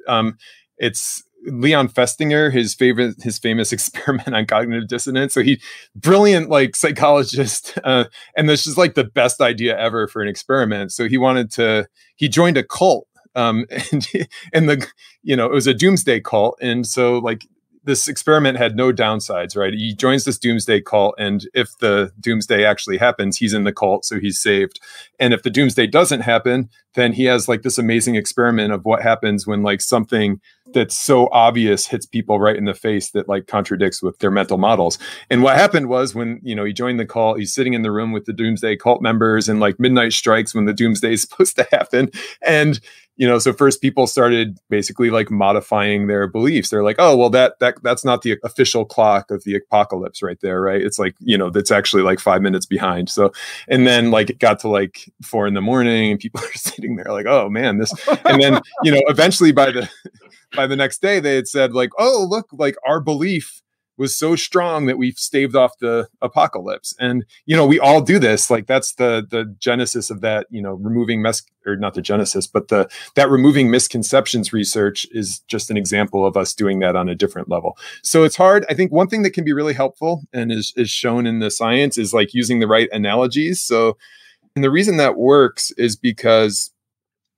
it's Leon Festinger, his famous experiment on cognitive dissonance. So brilliant, like psychologist. And this is like the best idea ever for an experiment. So he joined a cult. And it was a doomsday cult. And so like, this experiment had no downsides, right? He joins this doomsday cult, and if the doomsday actually happens, he's in the cult, so he's saved. And if the doomsday doesn't happen, then he has like this amazing experiment of what happens when like something that's so obvious hits people right in the face that like contradicts with their mental models. And what happened was when, he joined the cult, he's sitting in the room with the doomsday cult members, and like midnight strikes when the doomsday is supposed to happen. And so first people started basically like modifying their beliefs. They're like, oh, well, that's not the official clock of the apocalypse right there, right? It's like, that's actually like 5 minutes behind. So, and then like it got to like 4 a.m. and people are sitting there like, oh man, this, and then, eventually by the next day they had said like, oh, look, like our belief was so strong that we've staved off the apocalypse. And, we all do this. Like that's the genesis of that, removing that removing misconceptions research is just an example of us doing that on a different level. So it's hard. I think one thing that can be really helpful and is shown in the science is like using the right analogies. So, and the reason that works is because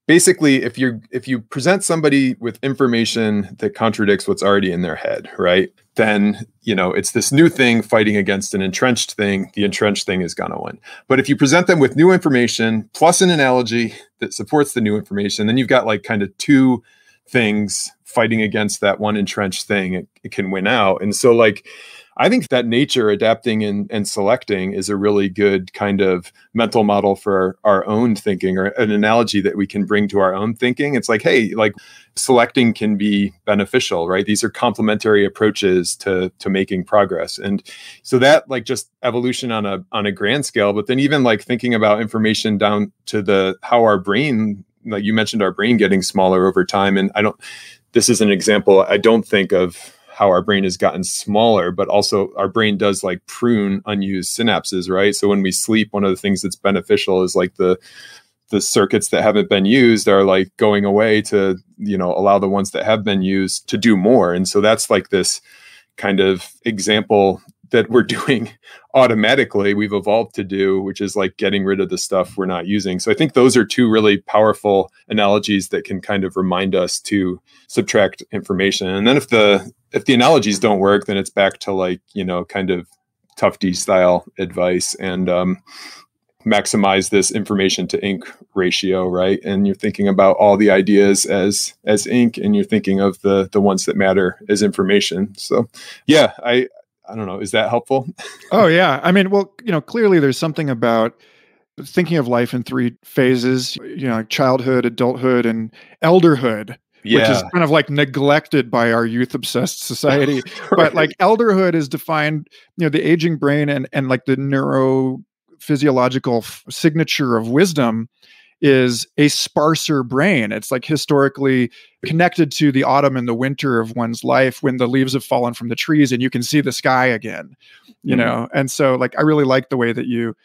basically, if you present somebody with information that contradicts what's already in their head, right? Then, it's this new thing fighting against an entrenched thing. The entrenched thing is going to win. But if you present them with new information plus an analogy that supports the new information, then you've got like kind of two things fighting against that one entrenched thing. It can win out. And so like, I think that nature adapting and selecting is a really good kind of mental model for our own thinking, or an analogy that we can bring to our own thinking. It's like, hey, like selecting can be beneficial, right? These are complementary approaches to making progress. And so that like just evolution on a grand scale, but then even like thinking about information down to how our brain, like you mentioned, our brain getting smaller over time. And this is an example, I don't think of how our brain has gotten smaller, but also our brain does like prune unused synapses, right? So when we sleep, one of the things that's beneficial is like the circuits that haven't been used are like going away to, allow the ones that have been used to do more. And so that's like this kind of example that we're doing automatically, we've evolved to do, which is like getting rid of the stuff we're not using. So I think those are two really powerful analogies that can kind of remind us to subtract information. And then if the analogies don't work, then it's back to like, kind of tough D style advice and maximize this information to ink ratio, right? And you're thinking about all the ideas as ink, and you're thinking of the ones that matter as information. So yeah, I don't know. Is that helpful? Oh, yeah. I mean, well, clearly there's something about thinking of life in 3 phases, like childhood, adulthood, and elderhood, which is kind of like neglected by our youth-obsessed society. Right. But like elderhood is defined, the aging brain and like the neurophysiological signature of wisdom is a sparser brain. It's like historically connected to the autumn and the winter of one's life when the leaves have fallen from the trees and you can see the sky again, know? And so like, I really like the way that you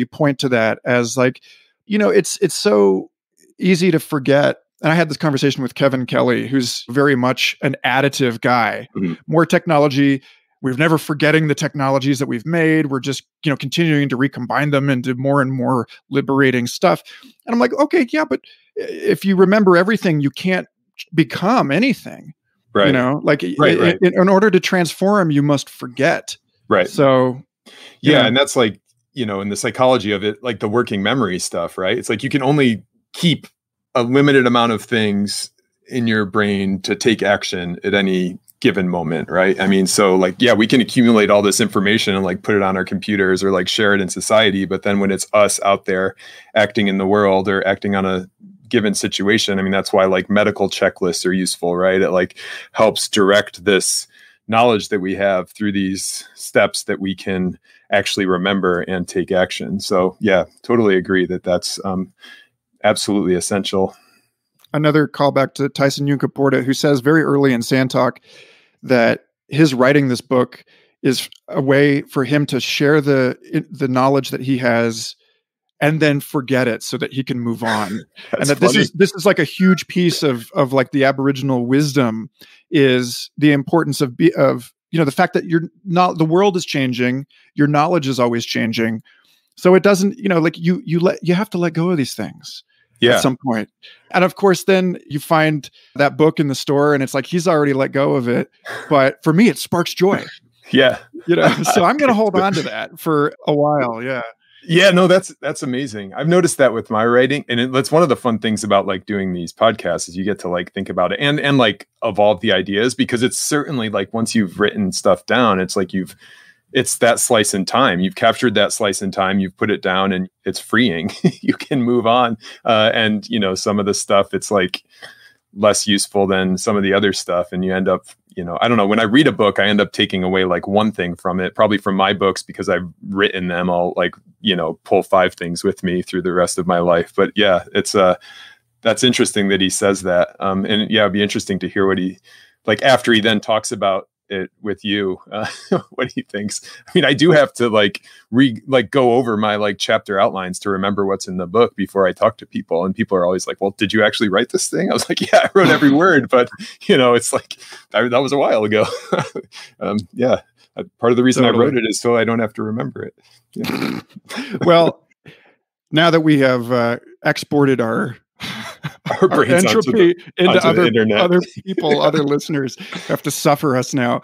point to that as like, it's so easy to forget. And I had this conversation with Kevin Kelly, who's very much an additive guy, more technology. We're never forgetting the technologies that we've made. We're just, continuing to recombine them into more and more liberating stuff. And I'm like, okay, yeah, but if you remember everything, you can't become anything. Right. Right. In order to transform, you must forget. Right. So, yeah. And that's like, in the psychology of it, like the working memory stuff, right? It's like you can only keep a limited amount of things in your brain to take action at any given moment, right? I mean, so like, yeah, we can accumulate all this information and like put it on our computers or like share it in society. But then when it's us out there acting in the world or acting on a given situation, I mean, that's why like medical checklists are useful, right? It like helps direct this knowledge that we have through these steps that we can actually remember and take action. So yeah, totally agree that that's absolutely essential. Another callback to Tyson Yunkaporta, who says very early in Sand Talk that his writing this book is a way for him to share the knowledge that he has and then forget it so that he can move on. And that funny. This is like a huge piece of like the Aboriginal wisdom, is the importance of the fact that the world is changing, your knowledge is always changing. So it doesn't, like you have to let go of these things at some point. And of course, then you find that book in the store and it's like, he's already let go of it. But for me, it sparks joy. Yeah. So I'm going to hold on to that for a while. Yeah. Yeah, no, that's amazing. I've noticed that with my writing, and that's one of the fun things about like doing these podcasts is you get to like think about it and like evolve the ideas, because it's certainly like once you've written stuff down, it's like it's that slice in time. You've captured that slice in time, you've put it down, and it's freeing. You can move on. And some of the stuff, it's like less useful than some of the other stuff, and you end up, I don't know, when I read a book, I end up taking away like one thing from it, probably from my books, because I've written them. I'll like, pull 5 things with me through the rest of my life. But yeah, it's that's interesting that he says that. And yeah, it'd be interesting to hear what he, like after he then talks about it with you, what he thinks. I mean, I do have to go over my like chapter outlines to remember what's in the book before I talk to people. And people are always like, well, did you actually write this thing? I was like, yeah, I wrote every word, but it's like, that was a while ago. Yeah. Part of the reason I wrote it is so I don't have to remember it. Yeah. Well, now that we have exported our entropy into other people, other listeners have to suffer us now.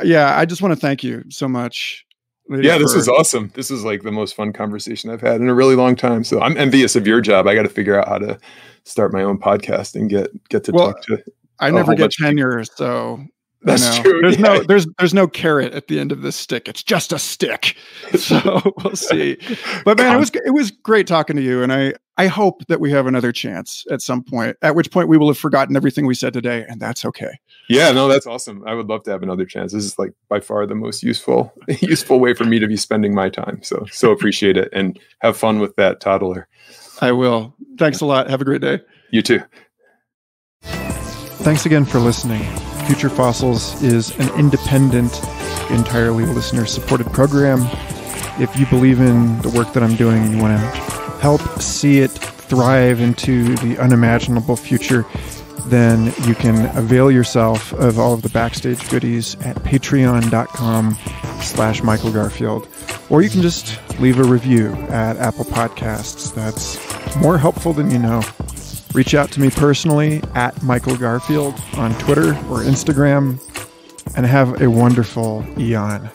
Yeah, I just want to thank you so much. Leidy, this is awesome. This is like the most fun conversation I've had in a really long time. So I'm envious of your job. I got to figure out how to start my own podcast and get to talk to. I never get tenure, so that's true. There's no carrot at the end of this stick. It's just a stick. So we'll see. But man, it was great talking to you, and I hope that we have another chance at some point, at which point we will have forgotten everything we said today, and that's okay. Yeah, no, that's awesome. I would love to have another chance. This is like by far the most useful way for me to be spending my time. So appreciate it, and have fun with that toddler. I will. Thanks a lot. Have a great day. You too. Thanks again for listening. Future Fossils is an independent, entirely listener-supported program. If you believe in the work that I'm doing and you want to help see it thrive into the unimaginable future, then you can avail yourself of all of the backstage goodies at patreon.com/Michael Garfield. Or you can just leave a review at Apple Podcasts. That's more helpful than you know. Reach out to me personally at Michael Garfield on Twitter or Instagram, and have a wonderful eon.